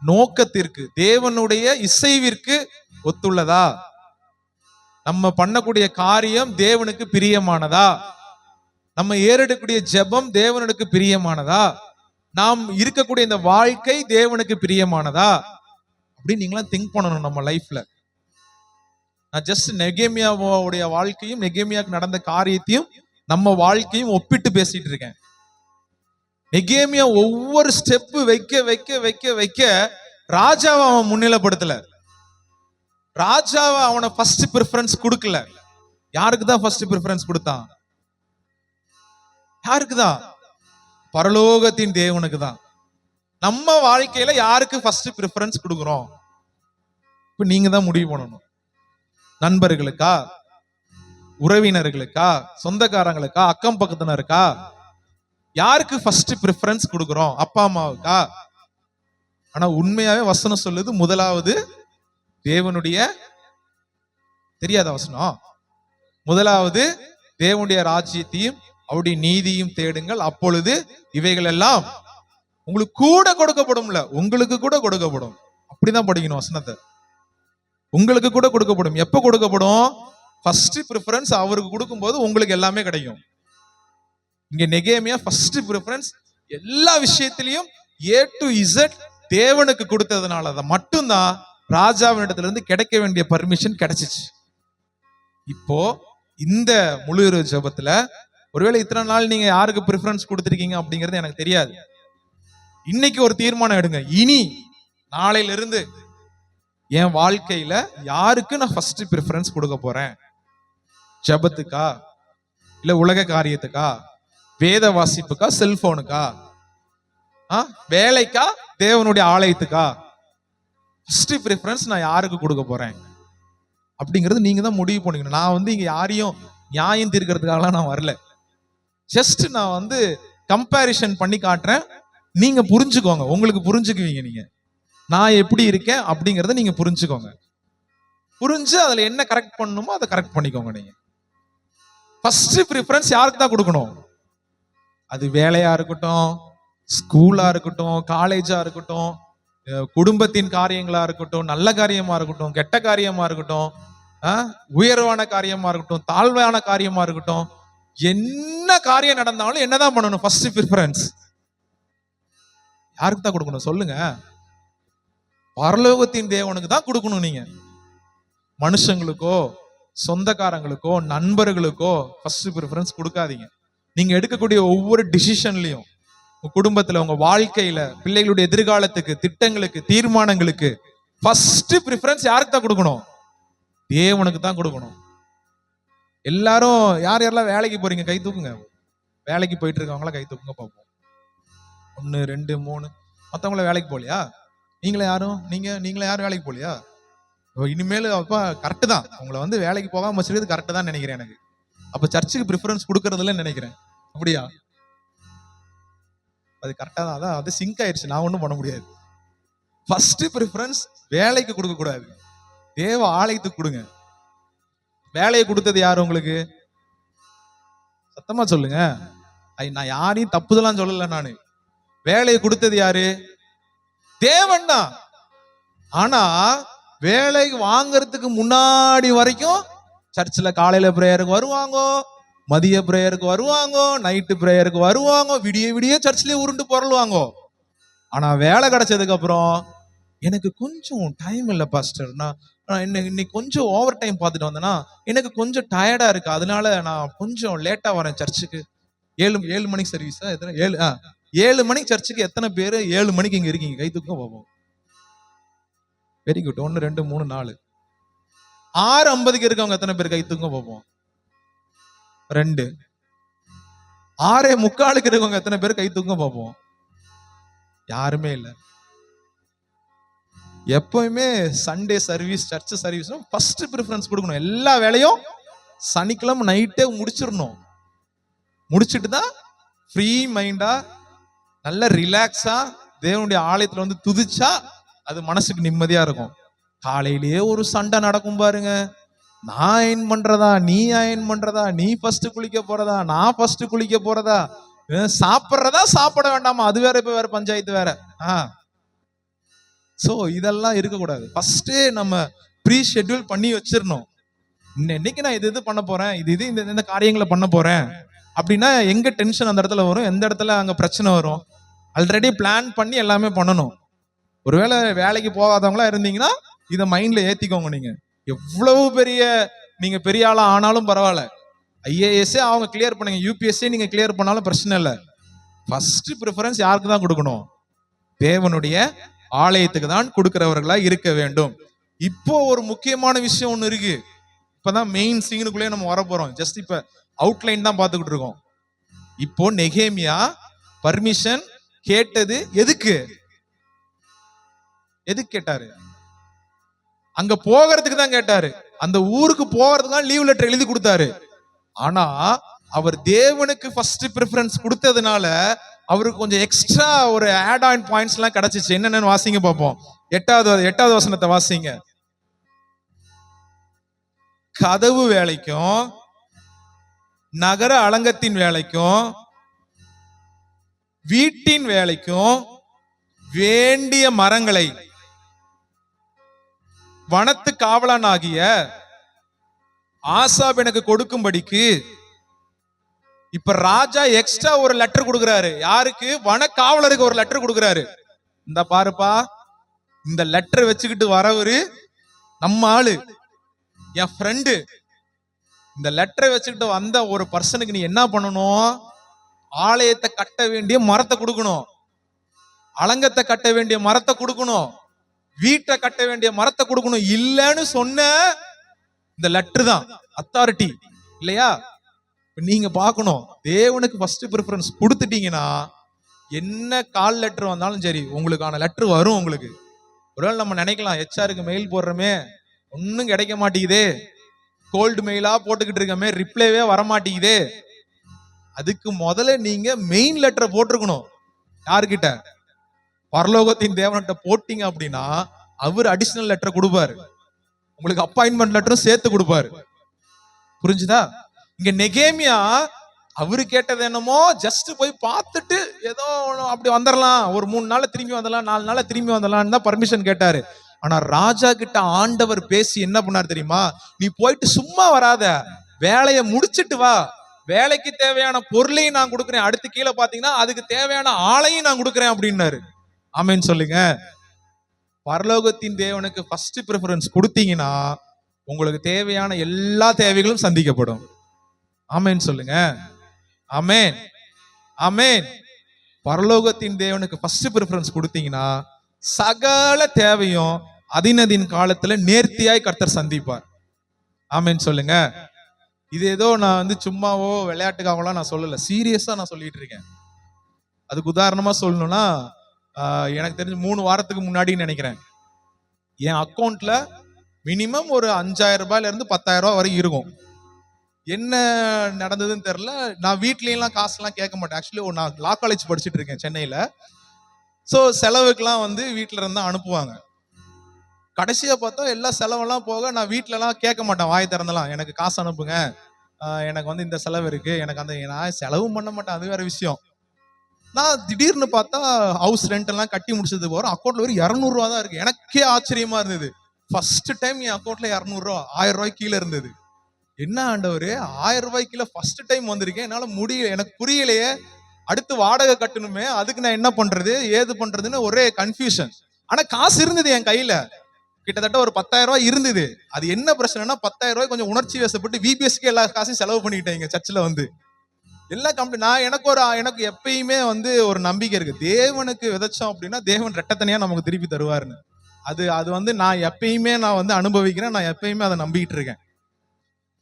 நோக்கத்திற்கு, தேவனுடைய இசைவிற்கு ஒத்துள்ளதா? நம்ம பண்ணக்கூடிய காரியம் தேவனுக்கு பிரியமானதா? நம்ம ஏறெடுக்கக்கூடிய ஜெபம் தேவனுக்கு பிரியமானதா? நாம் இருக்கக்கூடிய இந்த வாழ்க்கை தேவனுக்கு பிரியமானதா அப்படின்னு நீங்களாம் திங்க் பண்ணணும் நம்ம லைஃப்ல. நான் ஜஸ்ட் நெகேமியாவுடைய வாழ்க்கையும் நெகேமியாவுக்கு நடந்த காரியத்தையும் நம்ம வாழ்க்கையும் ஒப்பிட்டு பேசிட்டு இருக்கேன். நெகேமியா ஒவ்வொரு ஸ்டெப் வைக்க வைக்க வைக்க வைக்க ராஜாவை அவன் முன்னிலைப்படுத்தல. ராஜாவை அவனை ஃபர்ஸ்ட் ப்ரிஃபரன்ஸ் கொடுக்கல. யாருக்கு தான் ஃபர்ஸ்ட் ப்ரிஃபரன்ஸ் கொடுத்தான்? யாருக்கு தான்? பரலோகத்தின் தேவனுக்கு தான். நம்ம வாழ்க்கையில யாருக்கு ஃபர்ஸ்ட் ப்ரிஃபரன்ஸ் கொடுக்கிறோம்? இப்ப நீங்க தான் முடிவு பண்ணணும். நண்பர்களுக்கா, உறவினர்களுக்கா, சொந்தக்காரங்களுக்கா, அக்கம் பக்கத்தினருக்கா? யாருக்கு ஃபர்ஸ்ட் ப்ரிஃபரன்ஸ் கொடுக்கிறோம்? அப்பா அம்மாவுக்கா? ஆனா உண்மையாவே வசனம் சொல்லுது, முதலாவது தேவனுடைய, தெரியாத வசனம், முதலாவது தேவனுடைய ராஜ்யத்தையும் அவருடைய நீதியும் தேடுங்கள், அப்பொழுது இவைகள் எல்லாம் உங்களுக்கு கூட கொடுக்கப்படும்ல, உங்களுக்கு கூட கொடுக்கப்படும். அப்படிதான் படிக்கணும் வசனத்தை. உங்களுக்கு கூட கொடுக்கப்படும். எப்ப கொடுக்கப்படும்? ஃபர்ஸ்ட் ப்ரிஃபரன்ஸ் அவருக்கு கொடுக்கும்போது உங்களுக்கு எல்லாமே கிடைக்கும். இங்க நெகேமியா ஃபர்ஸ்ட் ப்ரிஃபரன்ஸ் எல்லா விஷயத்திலையும் A to Z தேவனுக்கு கொடுத்ததுனால அதை மட்டும்தான் ராஜாவின் இடத்துல இருந்து கிடைக்க வேண்டிய பர்மிஷன் கிடைச்சிச்சு. இப்போ இந்த முழு இரவு ஜெபத்துல ஒருவேளை இத்தனை நாள் நீங்க யாருக்கு ப்ரிஃபரன்ஸ் கொடுத்திருக்கீங்க அப்படிங்கிறது எனக்கு தெரியாது. இன்னைக்கு ஒரு தீர்மானம் எடுங்க, இனி நாளையில இருந்து என் வாழ்க்கையில யாருக்கு நான் ஃபர்ஸ்ட் ப்ரிஃபரன்ஸ் கொடுக்க போறேன்? ஜெபத்துக்கா, இல்ல உலக காரியத்துக்கா, வேத வாசிப்புக்கா, செல்போனுக்கா, வேலைக்கா, தேவனுடைய ஆலயத்துக்கா? ஃபர்ஸ்ட் ப்ரிஃபரன்ஸ் நான் யாருக்கு கொடுக்க போறேன் அப்படிங்கிறது நீங்க தான் முடிவு பண்ணிக்கணும். நான் இங்க யாரையும் நியாயம் தீர்க்கிறதுக்காகலாம் நான் வரல. ஜஸ்ட் நான் கம்பேரிஷன் பண்ணி காட்டுறேன். நீங்க புரிஞ்சுக்கோங்க, உங்களுக்கு புரிஞ்சுக்குவீங்க. நீங்க நான் எப்படி இருக்கேன் அப்படிங்கறத நீங்க புரிஞ்சுக்கோங்க. புரிஞ்சு அதுல என்ன கரெக்ட் பண்ணணுமோ அதை கரெக்ட் பண்ணிக்கோங்க. நீங்க ஃபர்ஸ்ட் ப்ரிஃபரன்ஸ் யாருக்கு தான் கொடுக்கணும்? அது வேலையா இருக்கட்டும், ஸ்கூலா இருக்கட்டும், காலேஜா இருக்கட்டும், குடும்பத்தின் காரியங்களா இருக்கட்டும், நல்ல காரியமா இருக்கட்டும், கெட்ட காரியமா இருக்கட்டும், உயர்வான காரியமா இருக்கட்டும், தாழ்வான காரியமா இருக்கட்டும், என்ன காரியம் நடந்தாலும் என்னதான் பண்ணணும்? ஃபர்ஸ்ட் ப்ரிஃபரன்ஸ் யாருக்கு தான் கொடுக்கணும் சொல்லுங்க? பரலோகத்தின் தேவனுக்கு தான் கொடுக்கணும். நீங்க மனுஷங்களுக்கோ, சொந்தக்காரங்களுக்கோ, நண்பர்களுக்கோ ஃபர்ஸ்ட் ப்ரிஃபரன்ஸ் கொடுக்காதீங்க. நீங்க எடுக்கக்கூடிய ஒவ்வொரு டிசிஷன்லயும், உங்க குடும்பத்துல, உங்க வாழ்க்கையில, பிள்ளைகளுடைய எதிர்காலத்துக்கு, திட்டங்களுக்கு, தீர்மானங்களுக்கு ஃபர்ஸ்ட் ப்ரிஃபரன்ஸ் யாருக்கு தான் கொடுக்கணும்? தேவனுக்கு தான் கொடுக்கணும். எல்லாரும் யார் யாரெல்லாம் வேலைக்கு போறீங்க கை தூக்குங்க. வேலைக்கு போயிட்டு இருக்கவங்களாம் கை தூக்குங்க பார்ப்போம். 1 2 3. மற்றவங்கள வேலைக்கு போகலையா? நீங்களே யாரும் நீங்களே யாரும் வேலைக்கு போகலையா? இனிமேல் அப்பா கரெக்டு தான், உங்களை வந்து வேலைக்கு போகாம வச்சிருக்கிறது கரெக்டு தான் நினைக்கிறேன் எனக்கு. அப்ப சர்ச்சுக்கு ப்ரிஃபரன்ஸ் கொடுக்கறதுல நினைக்கிறேன். அப்படியா? அது கரெக்டா தான், அதான் அது சிங்க் ஆயிடுச்சு, நான் ஒன்றும் பண்ண முடியாது. ஃபர்ஸ்ட் ப்ரிஃபரன்ஸ் வேலைக்கு கொடுக்க கூடாது, தேவ ஆலயத்துக்கு கொடுங்க. வேலையை கொடுத்தது யாரு உங்களுக்கு? சத்தமா சொல்லுங்க. நான் யாரையும் தப்புதெல்லாம் சொல்லல. நானு வேலையை கொடுத்தது யாரு? தேவன் தான். ஆனா வேலை வாங்கறதுக்கு முன்னாடி வரைக்கும் சர்ச்சில் காலையில பிரேயருக்கு வருவாங்க, மதிய பிரேயருக்கு வருவாங்க, நைட்டு பிரேயருக்கு வருவாங்க, விடிய விடிய சர்ச்லயே உருண்டு பொருள்வாங்க. ஆனா வேலை கிடைச்சதுக்கு அப்புறம் எனக்கு கொஞ்சம் டைம் இல்லை பாஸ்டர், நான் இன்னைக்கு கொஞ்சம் ஓவர் டைம் பார்த்துட்டு வந்தேன்னா எனக்கு கொஞ்சம் டயர்டா இருக்கு, அதனால நான் கொஞ்சம் லேட்டா வரேன் சர்ச்சுக்கு. 7 மணிக்கு சர்வீஸா? எத்தனை? 7 மணிக்கு சர்ச்சுக்கு எத்தனை பேரு 7 மணிக்கு இங்க இருக்கீங்க? கை தூக்கம் பார்ப்போம். Very good. 1 2 3 4. 6:50 இருக்கவங்க எத்தனை பேர்? கை தூக்கம் பார்ப்போம். 2. 6:45 இருக்கவங்க எத்தனை பேர்? கை தூக்கம் பார்ப்போம். யாருமே இல்லை. எப்பவுமே Sunday service, church service first preference கொடுக்கணும். எல்லா வேலையும் சனிக்கிழமை நைட்டே முடிச்சிடணும். முடிச்சிட்டு தான் ஃப்ரீ மைண்டா நல்ல ரிலாக்ஸா தேவனுடைய ஆலயத்துல வந்து துதிச்சா அது மனசுக்கு நிம்மதியா இருக்கும். காலையிலேயே ஒரு சண்டை நடக்கும் பாருங்க. நான் அயன் பண்றதா, நீ அயன் பண்றதா, நீ ஃபர்ஸ்ட் குளிக்க போறதா, நான் ஃபர்ஸ்ட் குளிக்க போறதா, சாப்பிட்றதா சாப்பிட வேண்டாமா, அது வேற. இப்ப வேற பஞ்சாயத்து வேற. சோ இதெல்லாம் இருக்கக்கூடாது. ஃபர்ஸ்டே நம்ம ப்ரீ ஷெட்யூல் பண்ணி வச்சிடணும். இன்னைக்கு நான் இது பண்ண போறேன், இது இந்த காரியங்களை பண்ண போறேன் அப்படின்னா எங்க டென்ஷன் அந்த இடத்துல வரும், எந்த இடத்துல அங்க பிரச்சனை வரும், ஆல்ரெடி பிளான் பண்ணி எல்லாமே பண்ணணும். ஒருவேளை வேலைக்கு போகாதவங்களா இருந்தீங்கன்னா இதை மைண்ட்ல ஏத்திக்கோங்க. நீங்க எவ்வளவு நீங்க பெரிய ஆளா ஆனாலும் பரவாயில்ல, ஐஏஎஸ் அவங்க கிளியர் பண்ணுங்க, யூபிஎஸ்சி நீங்க கிளியர் பண்ணாலும் பிரச்சனை இல்லை. ஃபர்ஸ்ட் ப்ரிஃபரன்ஸ் யாருக்கு தான் கொடுக்கணும்? தேவனுடைய ஆலயத்துக்கு தான் கொடுக்கிறவர்களா இருக்க வேண்டும். இப்போ ஒரு முக்கியமான விஷயம் ஒண்ணு இருக்கு. இப்பதான் மெயின் சீனுக்குள்ளே நம்ம வர போறோம். ஜஸ்ட் இப்ப அவுட்லைன் தான் பார்த்துக்கிட்டு இருக்கோம். இப்போ நெகேமியா பர்மிஷன் கேட்டது எதுக்கு கேட்டாரு? அங்க போகிறதுக்கு தான் கேட்டாரு. அந்த ஊருக்கு போகிறதுக்கு தான் லீவ் லெட்டர் எழுதி கொடுத்தாரு. ஆனா அவர் தேவனுக்கு ஃபர்ஸ்ட் ப்ரிஃபரன்ஸ் கொடுத்ததுனால அவருக்கு கொஞ்சம் எக்ஸ்ட்ரா ஒரு ஆட் ஆன் பாயிண்ட்ஸ் எல்லாம் கிடைச்சிச்சு. என்னன்னு வாசிங்க பார்ப்போம். 8வது வசனத்தை வாசிங்க. கதவு வேலைக்கும் நகர அலங்கத்தின் வேலைக்கும் வீட்டின் வேலைக்கும் வேண்டிய மரங்களை வனத்து காவலன் ஆகிய ஆசாப் எனக்கு கொடுக்கும்படிக்கு இப்ப ராஜா எக்ஸ்ட்ரா ஒரு லெட்டர் கொடுக்கிறாரு. யாருக்கு? வன காவலருக்கு ஒரு லெட்டர் கொடுக்கிறாரு. இந்த பாருப்பா, இந்த லெட்டர் வச்சுக்கிட்டு வரவரு நம்ம ஆளு, என் ஃப்ரெண்டு. இந்த லெட்டரை வச்சுக்கிட்டு வந்த ஒரு பர்சனுக்கு நீ என்ன பண்ணணும்? ஆலயத்தை கட்ட வேண்டிய மரத்தை கொடுக்கணும், அலங்கத்தை கட்ட வேண்டிய மரத்தை கொடுக்கணும், வீட்டை கட்ட வேண்டிய மரத்தை கொடுக்கணும். இல்லன்னு சொன்ன இந்த லெட்டர் தான் அத்தாரிட்டி இல்லையா? நீங்க பார்க்கணும், தேவனுக்கு ஃபர்ஸ்ட் ப்ரிஃபரன்ஸ் கொடுத்துட்டீங்கன்னா என்ன கால் லெட்டர் வந்தாலும் சரி உங்களுக்கான லெட்டர் வரும். உங்களுக்கு ஒருவேளை நம்ம நினைக்கலாம், ஹெச்ஆருக்கு மெயில் போடுறோமே ஒன்னும் கிடைக்க மாட்டேங்குதே, கோல்டு மெயிலா போட்டுக்கிட்டு இருக்கமே, ரிப்ளைவே வரமாட்டேங்குதே. அதுக்கு முதல்ல நீங்க மெயின் லெட்டரை போட்டிருக்கணும். யாருக்கிட்ட? பரலோகத்தின் தேவன்கிட்ட போட்டீங்க அப்படின்னா அவர் அடிஷனல் லெட்டர் கொடுப்பாரு, உங்களுக்கு அப்பாயின்மெண்ட் லெட்டரும் சேர்த்து கொடுப்பாரு. புரிஞ்சுதா? இங்க நெகேமியா அவரு கேட்டது என்னமோ ஜஸ்ட் போய் பார்த்துட்டு ஏதோ அப்படி வந்துடலாம், ஒரு 3 நாள்ல திரும்பி வந்துடலாம், 4 நாள்ல திரும்பி வந்துடலாம் தான் பர்மிஷன் கேட்டாரு. ஆனா ராஜா கிட்ட ஆண்டவர் பேசி என்ன பண்ணார் தெரியுமா? நீ போயிட்டு சும்மா வராத, வேலையை முடிச்சிட்டு வா, வேலைக்கு தேவையான பொருளையும் நான் கொடுக்குறேன், அடுத்து கீழே பாத்தீங்கன்னா அதுக்கு தேவையான ஆளையும் நான் கொடுக்குறேன் அப்படின்னாரு. ஆமென் சொல்லுங்க. பரலோகத்தின் தேவனுக்கு ஃபர்ஸ்ட் ப்ரிஃபரன்ஸ் கொடுத்தீங்கன்னா உங்களுக்கு தேவையான எல்லா தேவைகளும் சந்திக்கப்படும். ஆமென் சொல்லுங்க. ஆமென் ஆமென். பரலோகத்தின் தேவனுக்கு ஃபர்ஸ்ட் ப்ரிஃபரன்ஸ் கொடுத்தீங்கன்னா சகல தேவையும் அதினதின் காலத்துல நேர்த்தியாய் கர்த்தர் சந்திப்பார். ஆமென் சொல்லுங்க. இது ஏதோ நான் வந்து சும்மாவோ விளையாட்டுக்காகலாம் நான் சொல்லல, சீரியஸா நான் சொல்லிட்டு இருக்கேன். அதுக்கு உதாரணமா சொல்லணும்னா, எனக்கு தெரிஞ்சு 3 வாரத்துக்கு முன்னாடின்னு நினைக்கிறேன், என் அக்கௌண்ட்ல மினிமம் ஒரு 5,000 ரூபாயில இருந்து 10,000 ரூபாய் வரைக்கும் இருக்கும். என்ன நடந்ததுன்னு தெரியல. நான் வீட்லயும் காசுலாம் கேட்க மாட்டேன். ஆக்சுவலி நான் லா காலேஜ் படிச்சுட்டு இருக்கேன் சென்னையில. ஸோ செலவுக்குலாம் வந்து வீட்டுல இருந்து அனுப்புவாங்க. கடைசியா பார்த்தா எல்லா செலவெல்லாம் போக நான் வீட்டுலலாம் கேட்க மாட்டேன், வாய் திறந்தலாம் எனக்கு காசு அனுப்புங்க, எனக்கு வந்து இந்த செலவு இருக்கு, எனக்கு அந்த, நான் செலவும் பண்ண மாட்டேன், அது வேற விஷயம். நான் திடீர்னு பார்த்தா ஹவுஸ் ரெண்ட் எல்லாம் கட்டி முடிச்சது போற அக்கௌண்ட்ல ஒரு 200 ரூபா தான் இருக்கு. எனக்கே ஆச்சரியமா இருந்தது. ஃபர்ஸ்ட் டைம் என் அக்கௌண்ட்ல 200 ரூபா, 1000 ரூபாய்க்கு கீழே இருந்தது. என்ன ஆண்டவரே, 1000 ரூபாய்க்கு கீழே ஃபர்ஸ்ட் டைம் வந்திருக்கேன், என்னால முடியல, எனக்கு புரியலையே. அடுத்து வாடகை கட்டணுமே, அதுக்கு நான் என்ன பண்றது ஏது பண்றதுன்னு ஒரே கன்ஃபியூஷன். ஆனா காசு இருந்தது என் கையில, கிட்டத்தட்ட ஒரு 10,000 ரூபாய் இருந்தது. அது என்ன பிரச்சனைனா 10,000 ரூபாய் கொஞ்சம் உணர்ச்சி வசப்பட்டு விபிஎஸ்க்கு எல்லா காசையும் செலவு பண்ணிட்டேன் சர்ச்சில் வந்து. எல்லாம் கம்ப்ளீட். நான் எனக்கு எப்பயுமே வந்து ஒரு நம்பிக்கை இருக்கு, தேவனுக்கு விதைச்சோம் அப்படின்னா தேவன் ரெட்டத்தனையா நமக்கு திருப்பி தருவாருன்னு. அது வந்து நான் எப்பயுமே நான் வந்து அனுபவிக்கிறேன், நான் எப்பயுமே அதை நம்பிக்கிட்டு இருக்கேன்.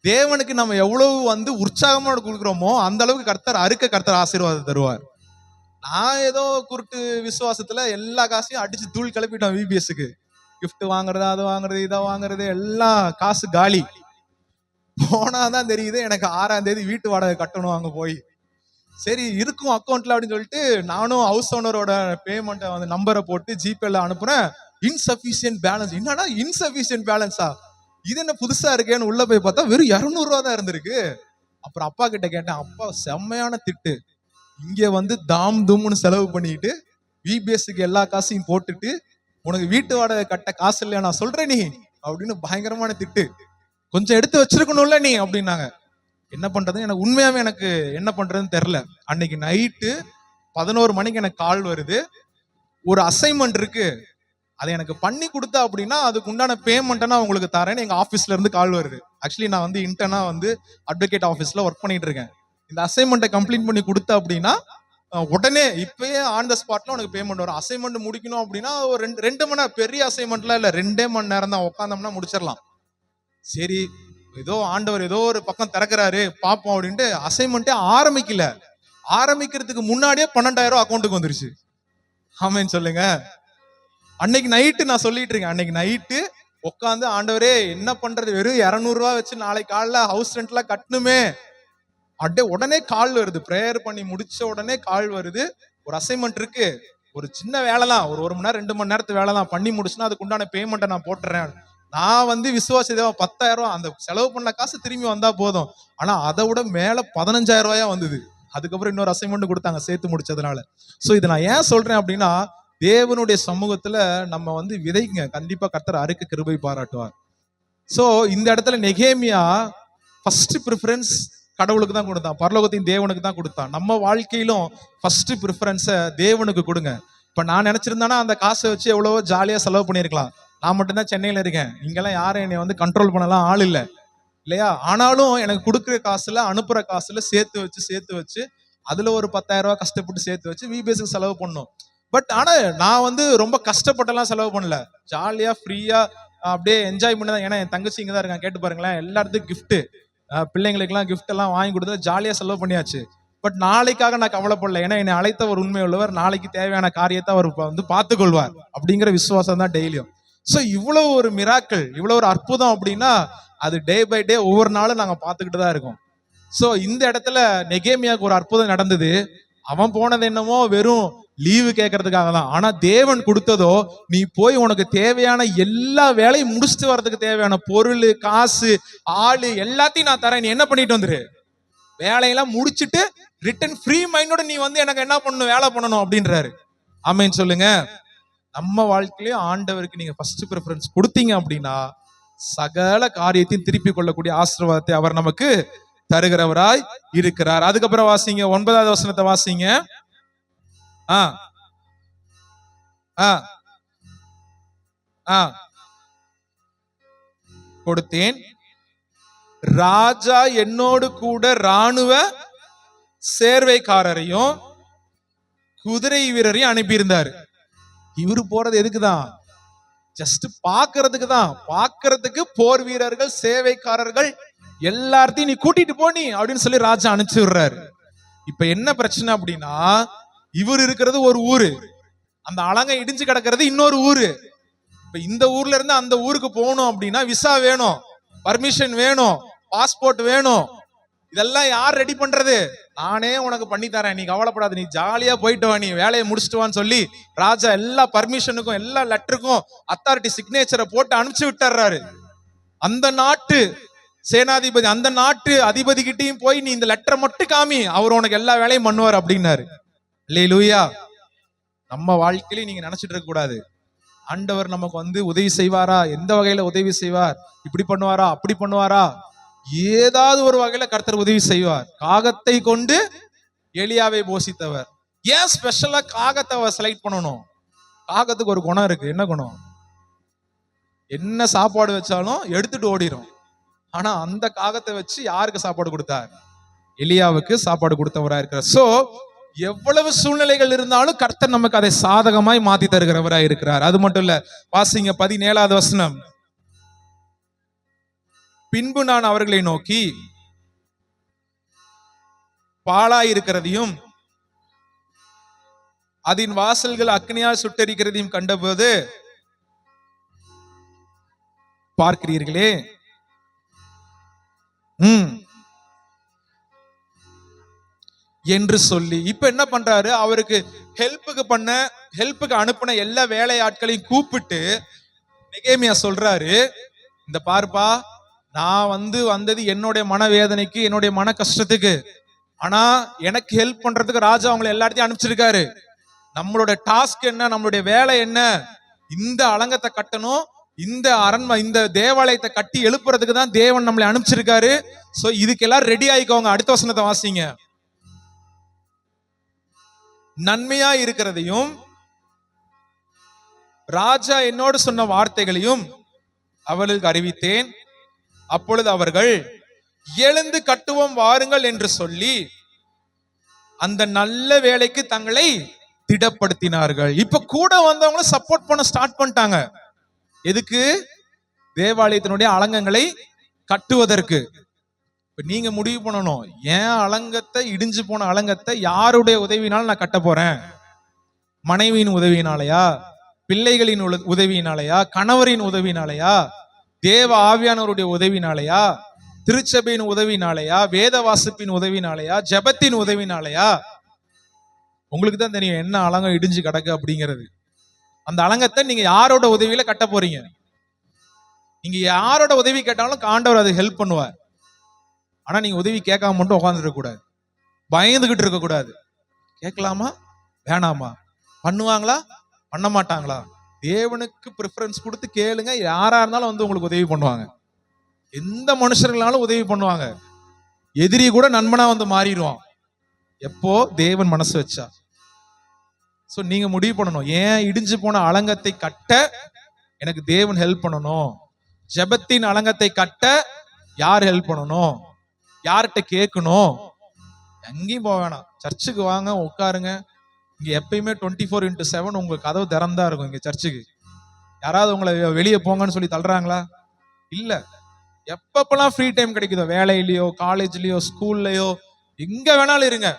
தேவனுக்கு நம்ம எவ்வளவு வந்து உற்சாகமா கொடுக்குறோமோ அந்த அளவுக்கு கர்த்தர் ஆசீர்வாதம் தருவார். நான் ஏதோ குருட்டு விசுவாசத்துல எல்லா காசையும் அடிச்சு தூள் கிளப்பிட்டோம். விபிஎஸ்க்கு கிஃப்ட் வாங்குறது, அது வாங்குறது, இதை வாங்குறது, எல்லாம் காசு காலி. போனாதான் தெரியுது எனக்கு 6ஆம் தேதி வீட்டு வாடகை கட்டணும் அங்க போய். சரி இருக்கும் அக்கௌண்ட்ல அப்படின்னு சொல்லிட்டு நானும் ஹவுஸ் ஓனரோட பேமெண்ட் வந்து நம்பரை போட்டு ஜிபேல அனுப்புறேன். Insufficient balance. என்னன்னா இன்சபிஷியன்ட் பேலன்ஸா, இது என்ன புதுசா இருக்கேன்னு உள்ள போய் பார்த்தா வெறும் 200 ரூபா தான் இருந்திருக்கு. அப்புறம் அப்பா கிட்ட கேட்டேன், அப்பா செம்மையான திட்டு, இங்க வந்து தாம் தும்னு செலவு பண்ணிட்டு விபிஎஸ்க்கு எல்லா காசையும் போட்டுட்டு உனக்கு வீட்டு வாடகை கட்ட காசு இல்லையா நான் சொல்றேன் நீ அப்படின்னு பயங்கரமான திட்டு. கொஞ்சம் எடுத்து வச்சிருக்கணும்ல நீ அப்படின்னாங்க. என்ன பண்றது, எனக்கு உண்மையாவே எனக்கு என்ன பண்றதுன்னு தெரியல. அன்னைக்கு நைட்டு 11 மணிக்கு எனக்கு கால் வருது, ஒரு அசைன்மெண்ட் இருக்கு, அதை எனக்கு பண்ணி கொடுத்தா அப்படின்னா அதுக்கு உண்டான பேமெண்ட் நான் உங்களுக்கு தரேன்னு எங்க ஆபீஸ்ல இருந்து கால் வருது. ஆக்சுவலி நான் வந்து இன்டர்னா வந்து அட்வொகேட் ஆபீஸ்ல ஒர்க் பண்ணிட்டு இருக்கேன். இந்த அசைன்மெண்ட்டை கம்ப்ளீட் பண்ணி கொடுத்தா அப்படின்னா உடனே இப்பயே ஆன் த ஸ்பாட்ல உனக்கு பேமெண்ட் வரும். அசைன்மெண்ட் முடிக்கணும் அப்படின்னா ஒரு 2 மணி நேரம், பெரிய அசைன்மெண்ட்லாம் இல்ல, 2 மணி நேரம் தான், உட்காந்தோம்னா முடிச்சிடலாம். சரி, ஏதோ ஆண்டவர் ஏதோ ஒரு பக்கம் திறக்கிறாரு பாப்போம் அப்படின்ட்டு அசைன்மெண்ட்டே ஆரம்பிக்கிறதுக்கு முன்னாடியே 12,000 ரூபாய் அக்கௌண்ட்டுக்கு வந்துருச்சு. ஆமேன்னு சொல்லுங்க. அன்னைக்கு நைட்டு நான் சொல்லிட்டு இருக்கேன், அன்னைக்கு நைட்டு உட்காந்து ஆண்டவரே என்ன பண்றது, வெறும் 200 ரூபாய் வச்சு நாளைக்கு காலைல ஹவுஸ் ரெண்ட்லாம் கட்டணுமே. அப்படியே உடனே கால் வருது, பிரேயர் பண்ணி முடிச்ச உடனே கால் வருது, ஒரு அசைன்மெண்ட் இருக்கு, ஒரு சின்ன வேலை தான், ஒரு 1 மணி நேரம் 2 மணி நேரத்து வேலை தான், பண்ணி முடிச்சுன்னா அதுக்கு உண்டான பேமெண்ட்டை நான் போட்டுறேன். நான் வந்து விசுவாசி தேவன் 10,000 ரூபாய் அந்த செலவு பண்ண காசு திரும்பி வந்தா போதும். ஆனா அதை விட மேல 15,000 ரூபாயா வந்தது. அதுக்கப்புறம் இன்னொரு அசைன்மெண்ட் கொடுத்தாங்க சேர்த்து முடிச்சதுனால. சோ இதை நான் ஏன் சொல்றேன் அப்படின்னா, தேவனுடைய சமூகத்துல நம்ம வந்து விதைங்க, கண்டிப்பா கர்த்தர் அறுக்க கிருபை பாராட்டுவார். சோ இந்த இடத்துல நெகேமியா ஃபர்ஸ்ட் ப்ரிஃபரன்ஸ் கடவுளுக்கு தான் கொடுத்தான், பரலோகத்தின் தேவனுக்கு தான் கொடுத்தான். நம்ம வாழ்க்கையிலும் ஃபர்ஸ்ட் ப்ரிஃபரன்ஸை தேவனுக்கு கொடுங்க. இப்ப நான் நினைச்சிருந்தானா அந்த காசை வச்சு எவ்வளவோ ஜாலியா செலவு பண்ணிருக்கலாம். நான் மட்டும்தான் சென்னையில இருக்கேன், இங்கெல்லாம் யாரும் என்னை வந்து கண்ட்ரோல் பண்ணலாம் ஆள் இல்லை இல்லையா. ஆனாலும் எனக்கு கொடுக்குற காசுல அனுப்புற காசுல சேர்த்து வச்சு அதுல ஒரு 10,000 ரூபாய் கஷ்டப்பட்டு சேர்த்து வச்சு விபிஎஸ்க்கு செலவு பண்ணும். பட் ஆனா நான் வந்து ரொம்ப கஷ்டப்பட்டெல்லாம் செலவு பண்ணல, ஜாலியா ஃப்ரீயா அப்படியே என்ஜாய் பண்ணதான். ஏன்னா என் தங்கச்சி இங்க தான் இருக்கான், கேட்டு பாருங்களேன், எல்லாத்துக்கும் கிஃப்ட், பிள்ளைங்களுக்கெல்லாம் கிஃப்ட் எல்லாம் வாங்கி கொடுத்து ஜாலியா செலவு பண்ணியாச்சு. பட் நாளைக்காக நான் கவலைப்படல, ஏன்னா என்னை அழைத்தவர் உண்மை உள்ளவர், நாளைக்கு தேவையான காரியத்தை அவர் வந்து பார்த்துக்கொள்வார் அப்படிங்கிற விசுவாசம் தான் டெய்லியும். சோ இவ்வளவு ஒரு மிராக்கள், இவ்வளவு ஒரு அற்புதம் அப்படின்னா அது டே பை டே ஒவ்வொரு நாளும் நாங்க பார்த்துக்கிட்டு தான் இருக்கோம். சோ இந்த இடத்துல நெகேமியாவுக்கு ஒரு அற்புதம் நடந்தது. அவன் போனது என்னமோ வெறும் லீவு கேட்கறதுக்காக தான். ஆனா தேவன் கொடுத்ததோ, நீ போய் உனக்கு தேவையான எல்லா வேலையும் முடிச்சுட்டு வர்றதுக்கு தேவையான பொருள், காசு, ஆளு எல்லாத்தையும் நான் தரேன், நீ என்ன பண்ணிட்டு வந்துரு, வேலையெல்லாம் முடிச்சுட்டு ரிட்டன் ஃப்ரீ மைண்டோட நீ வந்து எனக்கு என்ன பண்ணணும், வேலை பண்ணணும் அப்படின்றாரு. ஆமேன்னு சொல்லுங்க. நம்ம வாழ்க்கையிலயும் ஆண்டவருக்கு நீங்க ஃபர்ஸ்ட் ப்ரிஃபரன்ஸ் கொடுத்தீங்க அப்படின்னா சகல காரியத்தையும் திருப்பி கொள்ளக்கூடிய ஆசீர்வாதத்தை அவர் நமக்கு தருகிறவராய் இருக்கிறார். அதுக்கப்புறம் வாசிங்க 9வது வசனத்தை வாசிங்க. கொடுத்தேன், ராஜா என்னோடு கூட ராணுவ சேர்வைக்காரரையும் குதிரை வீரரையும் அனுப்பியிருந்தாரு. இவரு போறது எதுக்குதான், ஜஸ்ட் பாக்குறதுக்கு தான். பாக்குறதுக்கு போர் வீரர்கள், சேவைக்காரர்கள் எல்லாத்தையும் நீ கூட்டிட்டு போனி அப்படின்னு சொல்லி ராஜா அனுப்பிச்சு விடுறாரு. இப்ப என்ன பிரச்சனை அப்படின்னா, இவர் இருக்கிறது ஒரு ஊரு, அந்த அலங்கை இடிஞ்சு கிடக்கிறது இன்னொரு ஊரு. இப்ப இந்த ஊர்ல இருந்து அந்த ஊருக்கு போகணும் அப்படின்னா விசா வேணும், பர்மிஷன் வேணும், பாஸ்போர்ட் வேணும். இதெல்லாம் யார் ரெடி பண்றது? நானே உனக்கு பண்ணி தரேன், நீ கவலைப்படாத, நீ ஜாலியா போயிட்டு வா, நீ வேலையை முடிச்சுட்டு வான்னு சொல்லி ராஜா எல்லா பர்மிஷனுக்கும் எல்லா லெட்டருக்கும் அத்தாரிட்டி சிக்னேச்சரை போட்டு அனுப்பிச்சு விட்டுறாரு. அந்த நாட்டு சேனாதிபதி, அந்த நாட்டு அதிபதி கிட்டையும் போய் நீ இந்த லெட்டரை மட்டும் காமி, அவர் உனக்கு எல்லா வேலையும் பண்ணுவார் அப்படின்னாரு. அல்லேலூயா. நம்ம வாழ்க்கையில நீங்க நினைச்சிட்டு இருக்க கூடாது, ஆண்டவர் நமக்கு வந்து உதவி செய்வாரா, எந்த வகையில உதவி செய்வார், இப்படி பண்ணுவாரா அப்படி பண்ணுவாரா, ஏதாவது ஒரு வகையில கர்த்தர் உதவி செய்வார். காகத்தை கொண்டு எலியாவை போஷித்தவர். ஏன் ஸ்பெஷலா காகத்தை செலக்ட் பண்ணணும்? காகத்துக்கு ஒரு குணம் இருக்கு. என்ன குணம்? என்ன சாப்பாடு வச்சாலும் எடுத்துட்டு ஓடிடும். ஆனா அந்த காகத்தை வச்சு யாருக்கு சாப்பாடு கொடுத்தார்? எலியாவுக்கு சாப்பாடு கொடுத்தவரா இருக்கிறார். சோ எவ்வளவு சூழ்நிலைகள் இருந்தாலும் கர்த்தர் நமக்கு அதை சாதகமாய் மாத்தி தருகிறவராய் இருக்கிறார். அது மட்டும் இல்ல, வாசிங்க 17வது வசனம். பின்பு நான் அவர்களை நோக்கி பாழாயிருக்கிறதையும் அதன் வாசல்கள் அக்னியால் சுட்டெரிக்கிறதையும் கண்டபோது, பார்க்கிறீர்களே, என்று சொல்லி இப்ப என்ன பண்றாரு? அவருக்கு ஹெல்ப்புக்கு அனுப்பின எல்லா வேலையாட்களையும் கூப்பிட்டு நெகேமியா சொல்றாரு, இந்த பார்ப்பா, நான் வந்தது என்னுடைய மனவேதனைக்கு, என்னுடைய மன கஷ்டத்துக்கு. ஆனா எனக்கு ஹெல்ப் பண்றதுக்கு ராஜா அவங்களை எல்லாத்தையும் அனுப்பிச்சிருக்காரு. நம்மளோட டாஸ்க் என்ன, நம்மளுடைய வேலை என்ன? இந்த அலங்கத்தை கட்டணும், இந்த தேவாலயத்தை கட்டி எழுப்புறதுக்கு தான் தேவன் நம்மளை அனுப்பிச்சிருக்காரு. சோ இதுக்கு எல்லாம் ரெடி ஆயிக்கோங்க. அடுத்த வசனத்தை வாசிங்க. நன்மையா இருக்கிறதையும் ராஜா என்னோடு சொன்ன வார்த்தைகளையும் அவர்களுக்கு அறிவித்தேன். அப்பொழுது அவர்கள் எழுந்து கட்டுவோம் வாருங்கள் என்று சொல்லி அந்த நல்ல வேலைக்கு தங்களை திடப்படுத்தினார்கள். இப்ப கூட வந்தவங்களும் சப்போர்ட் பண்ண ஸ்டார்ட் பண்ணிட்டாங்க. எதுக்கு? தேவாலயத்தினுடைய அலங்கங்களை கட்டுவதற்கு. இப்ப நீங்க முடிவு பண்ணணும், ஏன் அலங்கத்தை, இடிஞ்சு போன அலங்கத்தை யாருடைய உதவினாலும் நான் கட்ட போறேன்? மனைவியின் உதவியினாலயா, பிள்ளைகளின் உதவியினாலயா, கணவரின் உதவினாலயா, தேவ ஆவியானவருடைய உதவினாலயா, திருச்சபையின் உதவினாலயா, வேத வாசிப்பின் உதவினாலயா, ஜெபத்தின் உதவினாலயா? உங்களுக்கு தான் தெரியும் என்ன அலங்கம் இடிஞ்சு கிடக்கு அப்படிங்கிறது. அந்த அலங்கத்தை நீங்க யாரோட உதவியில கட்ட போறீங்க? நீங்க யாரோட உதவி கேட்டாலும் ஆண்டவர் அதை ஹெல்ப் பண்ணுவார். ஆனா நீங்க உதவி கேட்காம மட்டும் உட்கார்ந்துட்டு இருக்க கூடாது, பயந்துகிட்டு இருக்க கூடாது. கேட்கலாமா வேணாமா, பண்ணுவாங்களா பண்ண மாட்டாங்களா, தேவனுக்கு ப்ரிஃபரன்ஸ் கொடுத்து கேளுங்க. யாரா இருந்தாலும் வந்து உங்களுக்கு உதவி பண்ணுவாங்க. எந்த மனுஷர்களாலும் உதவி பண்ணுவாங்க. எதிரி கூட நண்பனா வந்து மாறிடுவான். எப்போ? தேவன் மனசு வச்சா. சோ நீங்க முடிவு பண்ணணும், ஏன் இடிஞ்சு போன அலங்கத்தை கட்ட எனக்கு தேவன் ஹெல்ப் பண்ணணும். ஜெபத்தின் அலங்கத்தை கட்ட யார் ஹெல்ப் பண்ணணும்? யார்கிட்ட கேட்கணும்? எங்கேயும் போக வேணாம், சர்ச்சுக்கு வாங்க, உட்காருங்க. இங்க எப்பயுமே 24/7 உங்க கதவு திறந்தா இருக்கும். இங்க சர்ச்சுக்கு யாராவது உங்களை வெளியே போங்கன்னு சொல்லி தள்ளுறாங்களா? இல்ல. எப்பப்பெல்லாம் ஃப்ரீ டைம் கிடைக்குதோ, வேலையிலயோ, காலேஜ்லயோ, ஸ்கூல்லயோ, எங்க வேணாலும் இருங்க.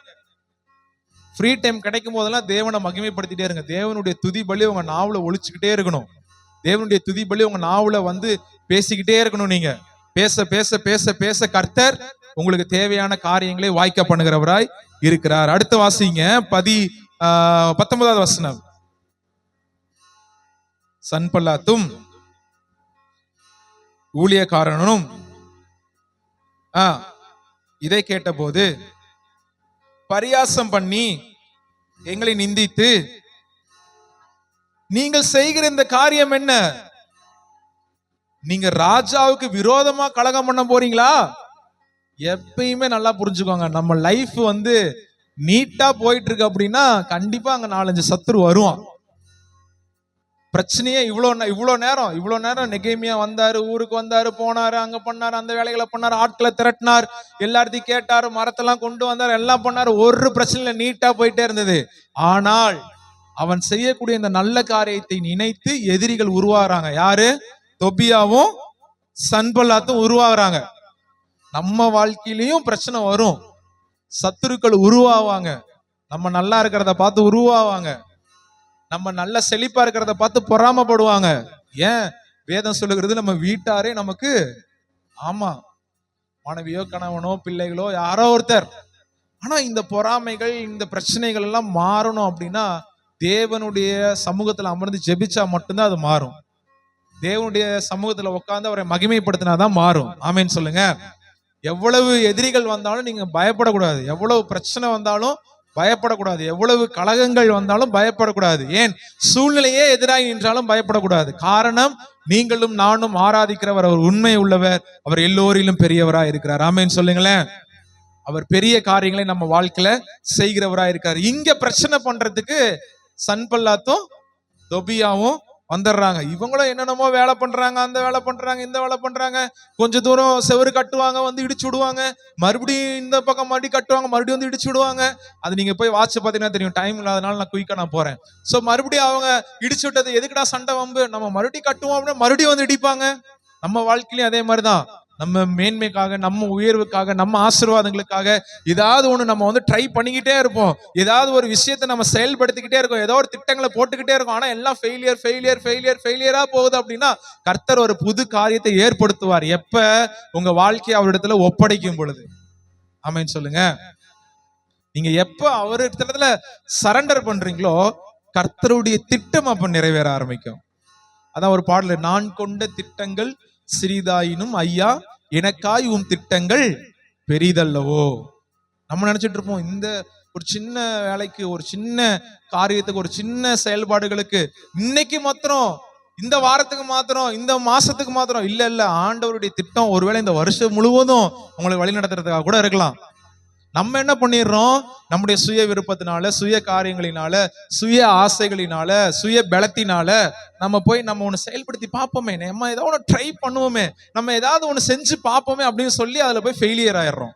ஃப்ரீ டைம் கிடைக்கும் போதெல்லாம் தேவனை மகிமைப்படுத்திட்டே இருங்க. தேவனுடைய துதி பலி உங்க நாவுல ஒழிச்சுக்கிட்டே இருக்கணும். தேவனுடைய துதி பலி உங்க நாவுல வந்து பேசிக்கிட்டே இருக்கணும். நீங்க பேச பேச பேச பேச கர்த்தர் உங்களுக்கு தேவையான காரியங்களை வாய்க்க பண்ணுகிறவராய் இருக்கிறார். அடுத்த வாசிங்க 19வது வசனம். சன்பல்லாத்தும் ஊழியக்காரனும் இதை கேட்டபோது பரியாசம் பண்ணி எங்களை நிந்தித்து, நீங்கள் செய்கிற இந்த காரியம் என்ன? நீங்க ராஜாவுக்கு விரோதமா கலகம் பண்ண போறீங்களா? எப்பயுமே நல்லா புரிஞ்சுக்கோங்க, நம்ம லைஃப் வந்து நீட்டா போயிட்டு இருக்கு அப்படின்னா கண்டிப்பா அங்க 4-5 சத்துரு வருவான். பிரச்சனையே இவ்வளவு நேரம் நெகேமியா வந்தாரு, ஊருக்கு வந்தாரு, போனாரு, அங்க பண்ணாரு, அந்த வேலைகளை பண்ணாரு, ஆட்களை திரட்டினார், எல்லாத்தையும் கேட்டாரு, மரத்தெல்லாம் கொண்டு வந்தாரு, எல்லாம் பண்ணாரு. ஒரு பிரச்சனையில நீட்டா போயிட்டே இருந்தது. ஆனால் அவன் செய்யக்கூடிய இந்த நல்ல காரியத்தை நினைத்து எதிரிகள் உருவாகிறாங்க. யாரு? தொபியாவும் சன்பல்லாத்தும் உருவாகிறாங்க. நம்ம வாழ்க்கையிலயும் பிரச்சனை வரும். சத்துருக்கள் உருவாவாங்க. நம்ம நல்லா இருக்கிறத பார்த்து உருவாவாங்க. நம்ம நல்ல செழிப்பா இருக்கிறத பார்த்து பொறாமப்படுவாங்க. ஏன் வேதம் சொல்லுகிறது, நம்ம வீட்டாரே நமக்கு, ஆமா, மனைவியோ கணவனோ பிள்ளைகளோ யாரோ ஒருத்தர். ஆனா இந்த பொறாமைகள் இந்த பிரச்சனைகள் எல்லாம் மாறணும் அப்படின்னா தேவனுடைய சமூகத்துல அமர்ந்து ஜெபிச்சா மட்டும்தான் அது மாறும். தேவனுடைய சமூகத்துல உட்கார்ந்து அவரை மகிமைப்படுத்தினாதான் மாறும். ஆமேன்னு சொல்லுங்க. எவ்வளவு எதிரிகள் வந்தாலும் நீங்க பயப்படக்கூடாது. எவ்வளவு பிரச்சனை வந்தாலும் பயப்படக்கூடாது. எவ்வளவு கலகங்கள் வந்தாலும் பயப்படக்கூடாது. ஏன் சூழ்நிலையே எதிராக நின்றாலும் பயப்படக்கூடாது. காரணம், நீங்களும் நானும் ஆராதிக்கிறவர் அவர் உண்மை உள்ளவர். அவர் எல்லோரிலும் பெரியவராய் இருக்கிறார். ஆமேன்னு சொல்லுங்களேன். அவர் பெரிய காரியங்களை நம்ம வாழ்க்கையில செய்கிறவராய் இருக்காரு. இங்க பிரச்சனை பண்றதுக்கு சன்பல்லாத்தும் தொபியாவும் வந்துடுறாங்க. இவங்களும் என்னென்னமோ வேலை பண்றாங்க, அந்த வேலை பண்றாங்க, இந்த வேலை பண்றாங்க. கொஞ்ச தூரம் செவரு கட்டுவாங்க, வந்து இடிச்சு விடுவாங்க. மறுபடியும் இந்த பக்கம் மறுபடியும் கட்டுவாங்க, மறுபடியும் வந்து இடிச்சு விடுவாங்க. அது நீங்க போய் வாட்ச் பாத்தீங்கன்னா தெரியும். டைம் இல்லாதனால நான் குயிக்கா நான் போறேன். சோ மறுபடியும் அவங்க இடிச்சு விட்டது எதுக்குடா சண்டை வம்பு, நம்ம மறுபடியும் கட்டுவோம் அப்படின்னா மறுபடியும் வந்து இடிப்பாங்க. நம்ம வாழ்க்கையிலும் அதே மாதிரிதான். நம்ம மேன்மைக்காக, நம்ம உயர்வுக்காக, நம்ம ஆசீர்வாதங்களுக்காக ஏதாவது ஒண்ணு நம்ம வந்து ட்ரை பண்ணிக்கிட்டே இருப்போம். ஏதாவது ஒரு விஷயத்தை நம்ம செயல்படுத்திக்கிட்டே இருக்கோம். ஏதோ ஒரு திட்டங்களை போட்டுக்கிட்டே இருக்கோம். ஆனா எல்லாம் ஃபெயிலியரா போகுது அப்படின்னா கர்த்தர் ஒரு புது காரியத்தை ஏற்படுத்துவார். எப்ப உங்க வாழ்க்கையை அவரிடத்துல ஒப்படைக்கும் பொழுது. ஆமென் சொல்லுங்க. நீங்க எப்ப அவரிடத்துல சரண்டர் பண்றீங்களோ கர்த்தருடைய திட்டம் அப்ப நிறைவேற ஆரம்பிக்கும். அதான் ஒரு பாடல, நான் கொண்ட திட்டங்கள் சிறிதாயினும் ஐயா எனக்காய் உன் திட்டங்கள் பெரிதல்லவோ. நம்ம நினைச்சிட்டு இருப்போம் இந்த ஒரு சின்ன வேலைக்கு, ஒரு சின்ன காரியத்துக்கு, ஒரு சின்ன செயல்பாடுகளுக்கு இன்னைக்கு மாத்திரம், இந்த வாரத்துக்கு மாத்திரம், இந்த மாசத்துக்கு மாத்திரம் இல்ல. ஆண்டவருடைய திட்டம் ஒருவேளை இந்த வருஷம் முழுவதும் உங்களை வழி நடத்துறதுக்காக கூட இருக்கலாம். நம்ம என்ன பண்ணிடுறோம், நம்முடைய சுய விருப்பத்தினால, சுய காரியங்களினால, சுய ஆசைகளினால, சுய பலத்தினால நம்ம போய் நம்ம ஒண்ணு செயல்படுத்தி பார்ப்போமே, நம்ம ஏதாவது ஒண்ணு ட்ரை பண்ணுவோமே, நம்ம ஏதாவது ஒண்ணு செஞ்சு பார்ப்போமே அப்படின்னு சொல்லி அதுல போய் ஃபெயிலியர் ஆயிடுறோம்.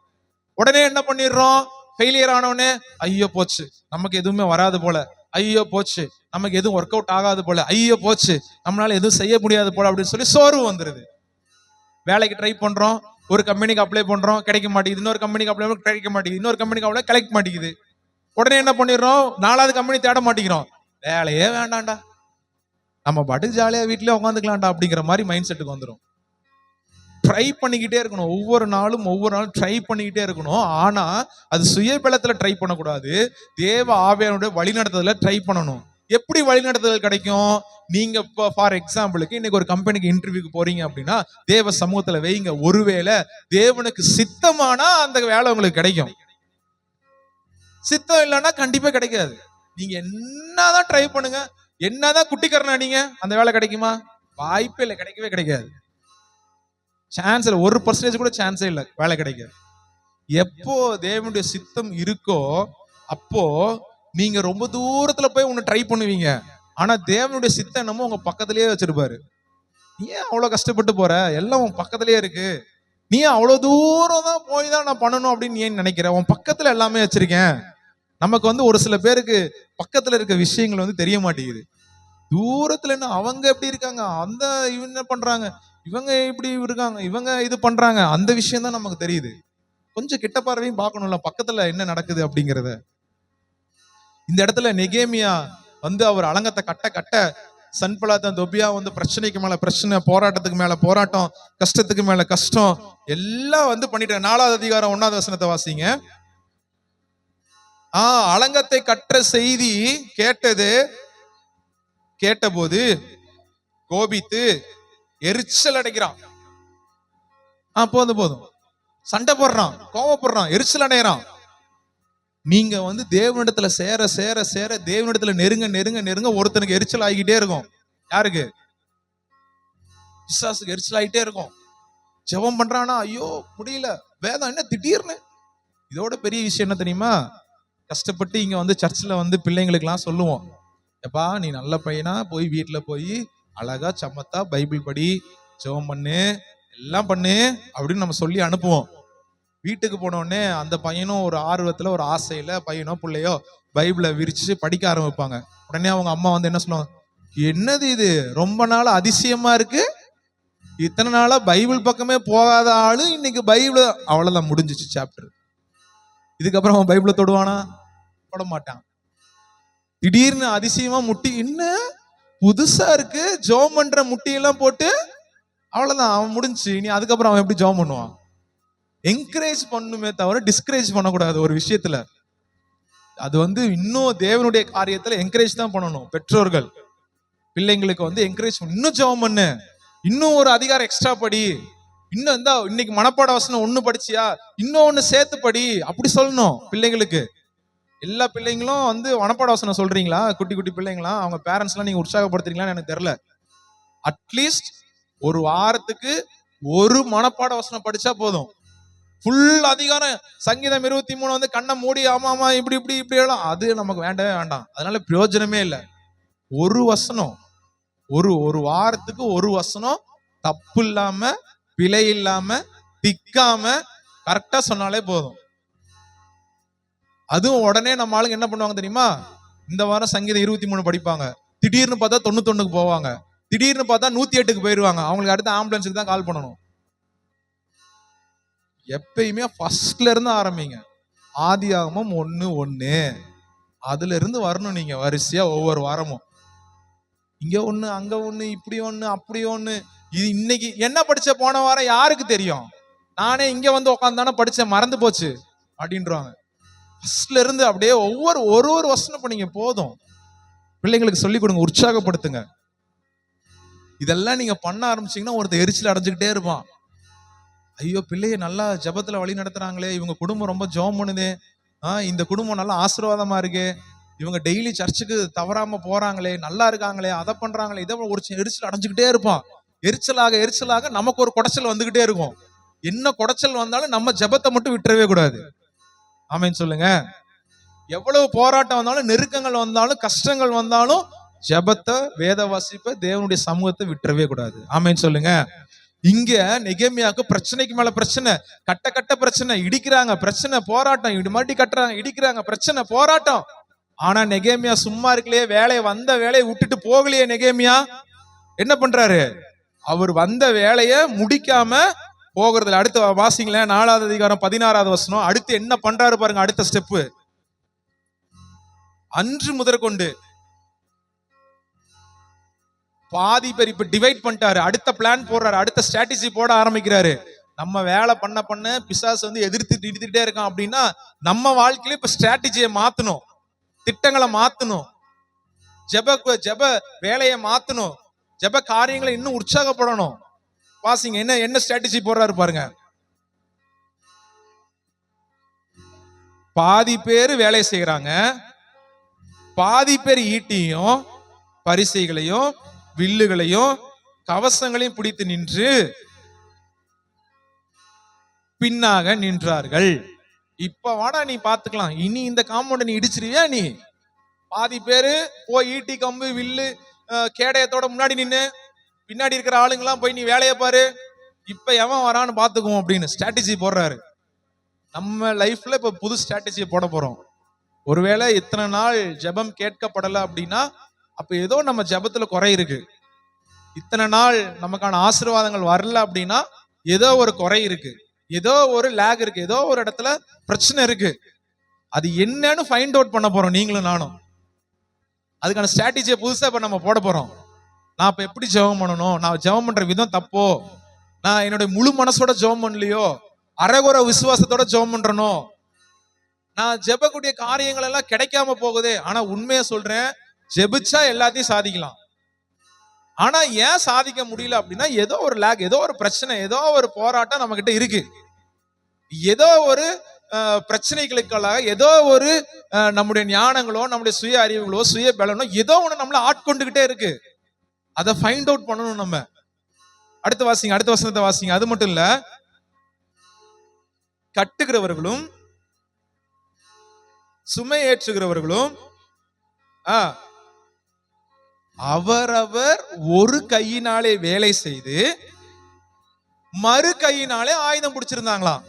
உடனே என்ன பண்ணிடுறோம், ஃபெயிலியர் ஆனவுடனே ஐயோ போச்சு, நமக்கு எதுவுமே வராது போல, ஐயோ போச்சு, நமக்கு எதுவும் ஒர்க் அவுட் ஆகாது போல, ஐயோ போச்சு, நம்மளால எதுவும் செய்ய முடியாது போல அப்படின்னு சொல்லி சோர்வு வந்துருது. வேலைக்கு ட்ரை பண்றோம், ஒரு கம்பெனிக்கு அப்ளை பண்றோம், கிடைக்க மாட்டேங்குது. இன்னொரு கம்பெனிக்கு அப்ளை பண்ண கிடைக்க மாட்டேங்குது. இன்னொரு கம்பெனிக்கு அப்ளை கிடைக்க மாட்டேங்குது. உடனே என்ன பண்ணிடுறோம், 4வது கம்பெனி தேட மாட்டேங்கிறோம். வேலையே வேண்டாம்டா, நம்ம பாட்டுக்கு ஜாலியா வீட்லயே உட்காந்துக்கலாம்டா அப்படிங்கிற மாதிரி மைண்ட் செட்டுக்கு வந்துடும். ட்ரை பண்ணிக்கிட்டே இருக்கணும். ஒவ்வொரு நாளும் ட்ரை பண்ணிக்கிட்டே இருக்கணும். ஆனா அது சுயபலத்துல ட்ரை பண்ணக்கூடாது. தேவ ஆவியானுடைய வழிநடத்துதல ட்ரை பண்ணணும். எப்படி வழிநடத்துதல் கிடைக்கும், நீங்க இப்போ ஃபார் எக்ஸாம்பிளுக்கு இன்னைக்கு ஒரு கம்பெனிக்கு இன்டர்வியூக்கு போறீங்க அப்படின்னா தேவ சமூகத்துல வைங்க. ஒருவேளை தேவனுக்கு சித்தமானா அந்த வேலை உங்களுக்கு கிடைக்கும். சித்தம் இல்லைன்னா கண்டிப்பா கிடைக்காது. நீங்க என்னதான் ட்ரை பண்ணுங்க, என்னதான் குட்டிக்கரண நீங்க, அந்த வேலை கிடைக்குமா? வாய்ப்பே இல்லை, கிடைக்கவே கிடைக்காது. சான்ஸ் இல்லை, 1% கூட சான்ஸே இல்லை வேலை கிடைக்காது. எப்போ தேவனுடைய சித்தம் இருக்கோ அப்போ நீங்க ரொம்ப தூரத்துல போய் ஒண்ணு ட்ரை பண்ணுவீங்க. ஆனா தேவனுடைய சித்தம் என்னமோ உங்க பக்கத்திலேயே வச்சிருப்பாரு. ஏன் அவ்வளவு கஷ்டப்பட்டு போற, எல்லாம் உன் பக்கத்திலேயே இருக்கு, நீ அவ்வளவு தூரம் தான் போய் தான் நான் பண்ணணும் அப்படின்னு ஏன் நினைக்கிற, உன் பக்கத்துல எல்லாமே வச்சிருக்கேன். நமக்கு வந்து ஒரு சில பேருக்கு பக்கத்துல இருக்க விஷயங்கள் வந்து தெரிய மாட்டேங்குது. தூரத்துல என்ன அவங்க எப்படி இருக்காங்க, அந்த இவங்க என்ன பண்றாங்க, இவங்க இப்படி இருக்காங்க, இவங்க இது பண்றாங்க, அந்த விஷயம் தான் நமக்கு தெரியுது. கொஞ்சம் கிட்ட பார்வையும் பார்க்கணும்ல பக்கத்துல என்ன நடக்குது அப்படிங்கிறத. இந்த இடத்துல நெகேமியா வந்து அவர் அலங்கத்தை கட்ட கட்ட சன்பல்லாத் தொபியா வந்து பிரச்சனைக்கு மேல பிரச்சனை, போராட்டத்துக்கு மேல போராட்டம், கஷ்டத்துக்கு மேல கஷ்டம் எல்லாம் வந்து பண்ணிட்டாங்க. 4வது அதிகாரம் 1வது வசனத்தை வாசிங்க. அலங்கத்தை கற்ற செய்தி கேட்டபோது கோபித்து எரிச்சல் அடைகிறான். போதும் சண்டை போடுறான், கோவப்படுறான், எரிச்சல் அடைகிறான். நீங்க வந்து தேவனிடத்துல சேர சேர சேர தேவனிடத்துல நெருங்க நெருங்க நெருங்க ஒருத்தனுக்கு எரிச்சல் ஆகிக்கிட்டே இருக்கும். யாருக்கு? பிசாசுக்கு எரிச்சல் ஆகிட்டே இருக்கும். ஜெபம் பண்றானா, ஐயோ முடியல, வேதம் என்ன திடீர்னு. இதோட பெரிய விஷயம் என்ன தெரியுமா, கஷ்டப்பட்டு இங்க வந்து சர்ச்சில் வந்து பிள்ளைங்களுக்கு எல்லாம் சொல்லுவோம், எப்பா நீ நல்ல பையனா போய் வீட்டுல போய் அழகா சமத்தா பைபிள் படி, ஜெபம் பண்ணு, எல்லாம் பண்ணு அப்படின்னு நம்ம சொல்லி அனுப்புவோம். வீட்டுக்கு போன உடனே அந்த பையனும் ஒரு ஆர்வத்துல, ஒரு ஆசையில பையனோ பிள்ளையோ பைபிளை விரிச்சு படிக்க ஆரம்பிப்பாங்க. உடனே அவங்க அம்மா வந்து என்ன சொல்லுவாங்க, என்னது இது ரொம்ப நாள் அதிசயமா இருக்கு, இத்தனை நாளா பைபிள் பக்கமே போகாத ஆளு இன்னைக்கு பைபிள் அவ்வளவுதான், முடிஞ்சிச்சு சாப்டர். இதுக்கப்புறம் அவன் பைபிளை தொடுவானா? தொட மாட்டான். திடீர்னு அதிசயமா முட்டி என்ன புதுசா இருக்கு, ஜோம் பண்ற முட்டியெல்லாம் போட்டு அவ்வளவுதான், அவன் முடிஞ்சு. இனி அதுக்கப்புறம் அவன் எப்படி ஜோம் பண்ணுவான்? என்கரேஜ் பண்ணுமே தவிர டிஸ்கரேஜ் பண்ணக்கூடாது ஒரு விஷயத்துல. அது இன்னும் தேவனுடைய காரியத்துல என்கரேஜ் தான் பண்ணணும். பெற்றோர்கள் பிள்ளைங்களுக்கு என்கரேஜ் பண்ணணும். இன்னும் ஜெபம் பண்ணு, இன்னும் ஒரு அதிகாரம் எக்ஸ்ட்ரா படி, இன்னும் இன்னைக்கு மனப்பாட வசனம் ஒண்ணு படிச்சியா, இன்னும் ஒண்ணு சேர்த்து படி, அப்படி சொல்லணும் பிள்ளைங்களுக்கு. எல்லா பிள்ளைங்களும் மனப்பாட வசனம் சொல்றீங்களா? குட்டி குட்டி பிள்ளைங்களா, அவங்க பேரண்ட்ஸ் எல்லாம் நீங்க உற்சாகப்படுத்துறீங்களான்னு எனக்கு தெரியல. அட்லீஸ்ட் ஒரு வாரத்துக்கு ஒரு மனப்பாட வசனம் படிச்சா போதும். ஃபுல் அதிகாரம் சங்கீதம் 23 கண்ணை மூடி ஆமா ஆமா இப்படி இப்படி இப்படி எல்லாம் அது நமக்கு வேண்டவே வேண்டாம். அதனால பிரயோஜனமே இல்லை. ஒரு வசனம், ஒரு வாரத்துக்கு ஒரு வசனம் தப்பு இல்லாம பிழை இல்லாம திக்காம கரெக்டா சொன்னாலே போதும். அதுவும் உடனே நம்ம ஆளுங்க என்ன பண்ணுவாங்க தெரியுமா? இந்த வாரம் சங்கீதம் 23 படிப்பாங்க, திடீர்னு பார்த்தா 91க்கு போவாங்க, திடீர்னு பார்த்தா 108க்கு போயிருவாங்க. அவங்களுக்கு அடுத்த ஆம்புலன்ஸுக்கு தான் கால் பண்ணணும். எப்பயுமே ஃபர்ஸ்ட்ல இருந்து ஆரம்பிங்க. ஆதியாகமம் 1:1 அதுல இருந்து வரணும் நீங்க வரிசையா ஒவ்வொரு வாரமும். இங்க ஒண்ணு அங்க ஒண்ணு இப்படி ஒண்ணு அப்படி ஒண்ணு. இது இன்னைக்கு என்ன படிச்ச போன வாரம் யாருக்கு தெரியும்? நானே இங்க உட்காந்தானே படிச்சேன், மறந்து போச்சு அப்படின்றாங்க. ஃபர்ஸ்ட்ல இருந்து அப்படியே ஒரு வசனம் பண்ணீங்க போதும். பிள்ளைங்களுக்கு சொல்லி கொடுங்க, உற்சாகப்படுத்துங்க. இதெல்லாம் நீங்க பண்ண ஆரம்பிச்சீங்கன்னா ஒருத்தர் எரிச்சல் அடைஞ்சுக்கிட்டே இருப்பான். ஐயோ பிள்ளைய நல்லா ஜபத்துல வழி நடத்துறாங்களே, இவங்க குடும்பம் ரொம்ப ஜெபம் பண்ணுது, இந்த குடும்பம் நல்லா ஆசீர்வாதமா இருக்கு, இவங்க டெய்லி சர்ச்சுக்கு தவறாம போறாங்களே, நல்லா இருக்காங்களே, அதை பண்றாங்களே, இதை ஒரு எரிச்சல் அடைஞ்சுக்கிட்டே இருப்பான். எரிச்சலாக நமக்கு ஒரு குடைச்சல் வந்துகிட்டே இருக்கும். என்ன குடைச்சல் வந்தாலும் நம்ம ஜபத்தை மட்டும் விட்டுறவே கூடாது. ஆமேன்னு சொல்லுங்க. எவ்வளவு போராட்டம் வந்தாலும், நெருக்கங்கள் வந்தாலும், கஷ்டங்கள் வந்தாலும் ஜபத்தை, வேத வாசிப்பை, தேவனுடைய சமூகத்தை விட்டுறவே கூடாது. ஆமேன்னு சொல்லுங்க. இங்க நெகேமியாவுக்கு பிரச்சனைக்கு மேல பிரச்சனை, கட்ட பிரச்சனை, இடிக்கிறாங்க பிரச்சனை, போராட்டம், மறுபடி கட்டுறாங்க, இடிக்கிறாங்க பிரச்சனை, போராட்டம். ஆனா நெகேமியா சும்மா இருக்கலையே, வந்த வேலையை விட்டுட்டு போகலையே. நெகேமியா என்ன பண்றாரு? அவர் வந்த வேலையை முடிக்காம போகிறதுல. அடுத்து வாசிங்களேன், 4வது அதிகாரம் 16வது வசனம். அடுத்து என்ன பண்றாரு பாருங்க, அடுத்த ஸ்டெப். அன்று முதற்கொண்டு பாதி பேர் இப்ப டிவைட் பண்ணிட்டாரு. அடுத்த பிளான் போடுறாரு, அடுத்த ஸ்ட்ராட்டஜி போட ஆரம்பிக்கிறாரு. நம்ம வேலை பண்ண பிசாசு எதிர்த்துட்டே இருக்கான் அப்படின்னா, நம்ம வாழ்க்கையில இப்ப ஸ்ட்ராட்டஜியை மாத்தணும், திட்டங்களை மாத்தணும், ஜெப வேலையை மாத்தணும், ஜெப காரியங்களை இன்னும் உற்சாகப்படணும். வாசிங்க, என்ன ஸ்ட்ராட்டஜி போடுறாரு பாருங்க. பாதி பேர் வேலை செய்யறாங்க, பாதி பேர் ஈட்டியும் பரிசைகளையும் வில்லுகளையும் கவசங்களையும் பிடித்து நின்று பின்னாக நின்றார்கள். இப்ப வாடா நீ பாத்துக்கலாம், இனி இந்த காம்பவுண்ட் நீ இடிச்சிருவியா? நீ பாதி பேரு போய் ஈட்டி கம்பு வில்லு கேடயத்தோட முன்னாடி நின்னு, பின்னாடி இருக்கிற ஆளுங்கெல்லாம் போய் நீ வேலையை பாரு, இப்ப எவன் வரான்னு பாத்துக்குவோம் அப்படின்னு ஸ்ட்ராட்டஜி போடுறாரு. நம்ம லைஃப்ல இப்ப புது ஸ்ட்ராட்டஜியை போட போறோம். ஒருவேளை இத்தனை நாள் ஜெபம் கேட்கப்படல அப்படின்னா, அப்ப ஏதோ நம்ம ஜெபத்துல குறை இருக்கு. இத்தனை நாள் நமக்கான ஆசீர்வாதங்கள் வரல அப்படின்னா ஏதோ ஒரு குறை இருக்கு, ஏதோ ஒரு லேக் இருக்கு, ஏதோ ஒரு இடத்துல பிரச்சனை இருக்கு. அது என்னன்னு ஃபைண்ட் அவுட் பண்ண போறோம் நீங்களும் நானும். அதுக்கான ஸ்ட்ராட்டஜியை புதுசா இப்ப நம்ம போட போறோம். நான் இப்ப எப்படி ஜெபம் பண்ணணும், நான் ஜெபம் பண்ற விதம் தப்போ, நான் என்னுடைய முழு மனசோட ஜெபம் பண்ணலையோ, அரைகுறை விசுவாசத்தோட ஜெபம் பண்றனோ, நான் ஜெபக்கூடிய காரியங்கள் எல்லாம் கிடைக்காம போகுது. ஆனா உண்மையா சொல்றேன், ஜெபிச்சா எல்லாத்தையும் சாதிக்கலாம். ஆனா ஏன் சாதிக்க முடியல அப்படின்னா, ஏதோ ஒரு லேக், ஏதோ ஒரு பிரச்சனை, ஏதோ ஒரு போராட்டம் நம்ம கிட்ட இருக்கு. ஏதோ ஒரு பிரச்சனைகளுக்காக, ஏதோ ஒரு நம்முடைய ஞானங்களோ, நம்முடைய சுய அறிவுகளோ, சுய பலனோ ஏதோ ஒண்ணு நம்மள ஆட்கொண்டுகிட்டே இருக்கு. அதை ஃபைண்ட் அவுட் பண்ணணும் நம்ம. அடுத்த வாசிங்க, அடுத்த வசனத்தை வாசிங்க. அது மட்டும் இல்ல, கட்டுகிறவர்களும் சுமை ஏற்றுகிறவர்களும் அவரவர் ஒரு கையினாலே வேலை செய்து மறு கையினாலே ஆயுதம் பிடிச்சிருந்தாங்களாம்.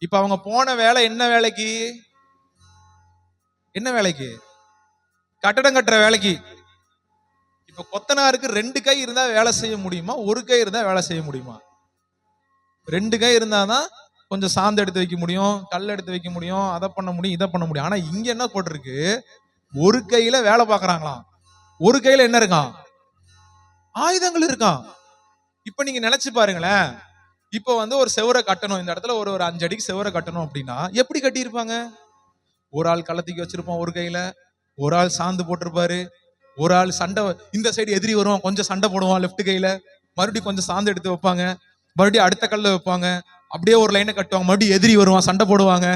இப்ப அவங்க போன வேலை என்ன வேலைக்கு? என்ன வேலைக்கு? கட்டடம் கட்டுற வேலைக்கு. இப்ப கொத்தனாருக்கு 2 கை இருந்தா வேலை செய்ய முடியுமா, ஒரு கை இருந்தா வேலை செய்ய முடியுமா? 2 கை இருந்தாதான் கொஞ்சம் சாந்து எடுத்து வைக்க முடியும், கல் எடுத்து வைக்க முடியும், அதை பண்ண முடியும், இதை பண்ண முடியும். ஆனா இங்க என்ன போட்டிருக்கு, ஒரு கையில வேலை பார்க்கறாங்களாம், ஒரு கையில என்ன இருக்கான், ஆயுதங்கள் இருக்கான். இப்ப நீங்க நினைச்சு பாருங்களேன், இப்ப வந்து ஒரு செவரை கட்டணும், இந்த இடத்துல ஒரு 5 அடிக்கு செவரை கட்டணும் அப்படின்னா எப்படி கட்டியிருப்பாங்க? ஒரு ஆள் கள்ளத்துக்கு வச்சிருப்பான் ஒரு கையில, ஒரு ஆள் சாந்து போட்டிருப்பாரு, ஒரு ஆள் சண்டை, இந்த சைடு எதிரி வருவான் கொஞ்சம் சண்டை போடுவான் லெப்ட் கையில, மறுபடியும் கொஞ்சம் சாந்து எடுத்து வைப்பாங்க, மறுபடியும் அடுத்த கல்ல வைப்பாங்க, அப்படியே ஒரு லைனை கட்டுவாங்க, மறுபடியும் எதிரி வருவான் சண்டை போடுவாங்க,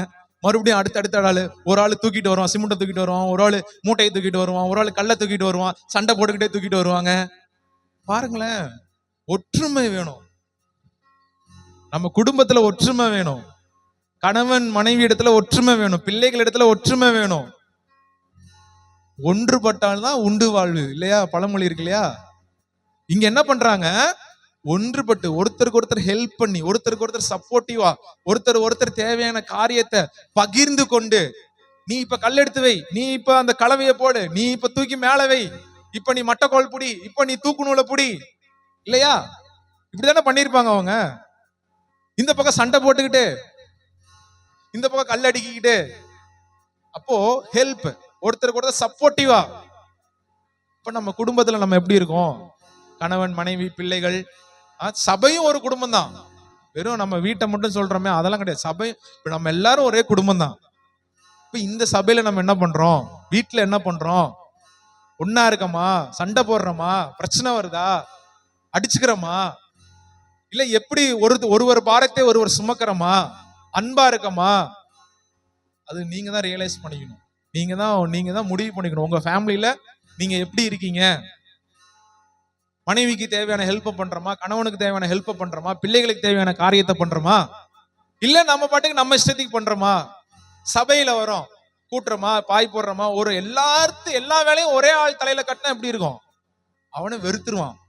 மறுபடியும் அடுத்த ஆளு, ஒரு ஆள் தூக்கிட்டு வருவான், சிமெண்ட்டை தூக்கிட்டு வருவான், ஒரு ஆள் மூட்டையை தூக்கிட்டு வருவான், ஒரு ஆள் கல்லை தூக்கிட்டு வருவான், சண்டை போட்டுக்கிட்டே தூக்கிட்டு வருவாங்க. பாருங்களேன், ஒற்றுமை வேணும். நம்ம குடும்பத்துல ஒற்றுமை வேணும், கணவன் மனைவி இடத்துல ஒற்றுமை வேணும், பிள்ளைகள் இடத்துல ஒற்றுமை வேணும். ஒன்றுபட்டால்தான் உண்டு வாழ்வு இல்லையா, பழமொழி இருக்கு இல்லையா? இங்க என்ன பண்றாங்க, ஒன்றுபட்டு ஒருத்தருக்கு ஒருத்தர் ஹெல்ப் பண்ணி, ஒருத்தருக்கு ஒருத்தர் சப்போர்ட்டிவா, ஒருத்தர் தேவையான காரியத்தை பகிர்ந்து கொண்டு, நீ இப்ப கல் எடுத்து வை, நீ இப்ப அந்த கலவையை போடு, நீ இப்ப தூக்கி மேல வை, இப்ப நீ மட்டக்கோல் புடி, இப்ப நீ தூக்கு நூலை புடி, இல்லையா? இப்படிதானே பண்ணிருப்பாங்க அவங்க. இந்த பக்கம் சண்டை போட்டுக்கிட்டு, இந்த பக்கம் கல் அடிக்கிட்டு, அப்போ ஹெல்ப், ஒருத்தருக்கு ஒருத்தர் சப்போர்ட்டிவா. இப்ப நம்ம குடும்பத்துல நம்ம எப்படி இருக்கோம், கணவன் மனைவி பிள்ளைகள், சபையும் ஒரு குடும்பம் தான். வெறும் நம்ம வீட்டை மட்டும் சொல்றோமே அதெல்லாம் கிடையாது, சபை இப்ப நம்ம எல்லாரும் ஒரே குடும்பம் தான். இப்ப இந்த சபையில நம்ம என்ன பண்றோம், வீட்டுல என்ன பண்றோம், ஒன்னா இருக்கமா, சண்டை போடுறோமா, பிரச்சனை வருதா, அடிச்சுக்கிறோமா, இல்ல எப்படி ஒருவர் பாரத்தை ஒருவர் சுமக்கிறோமா, அன்பா இருக்கமா? அது நீங்க தான் ரியலைஸ் பண்ணிக்கணும், நீங்க தான் முடிவு பண்ணிக்கணும். உங்க ஃபேமிலியில நீங்க எப்படி இருக்கீங்க, மனைவிக்கு தேவையான ஹெல்ப் பண்றோமா, கணவனுக்கு தேவையான ஹெல்ப் பண்றோமா, பிள்ளைகளுக்கு தேவையான காரியத்தை பண்றோமா, இல்ல நம்ம பாட்டுக்கு நம்ம இஷ்டத்துக்கு பண்றோமா? சபையில வரோம், கூட்டுறோமா, பாய் போடுறோமா, ஒரு எல்லா வேலையும் ஒரே ஆள் தலையில கட்டினா எப்படி இருக்கும், அவனை வெறுத்துருவான்.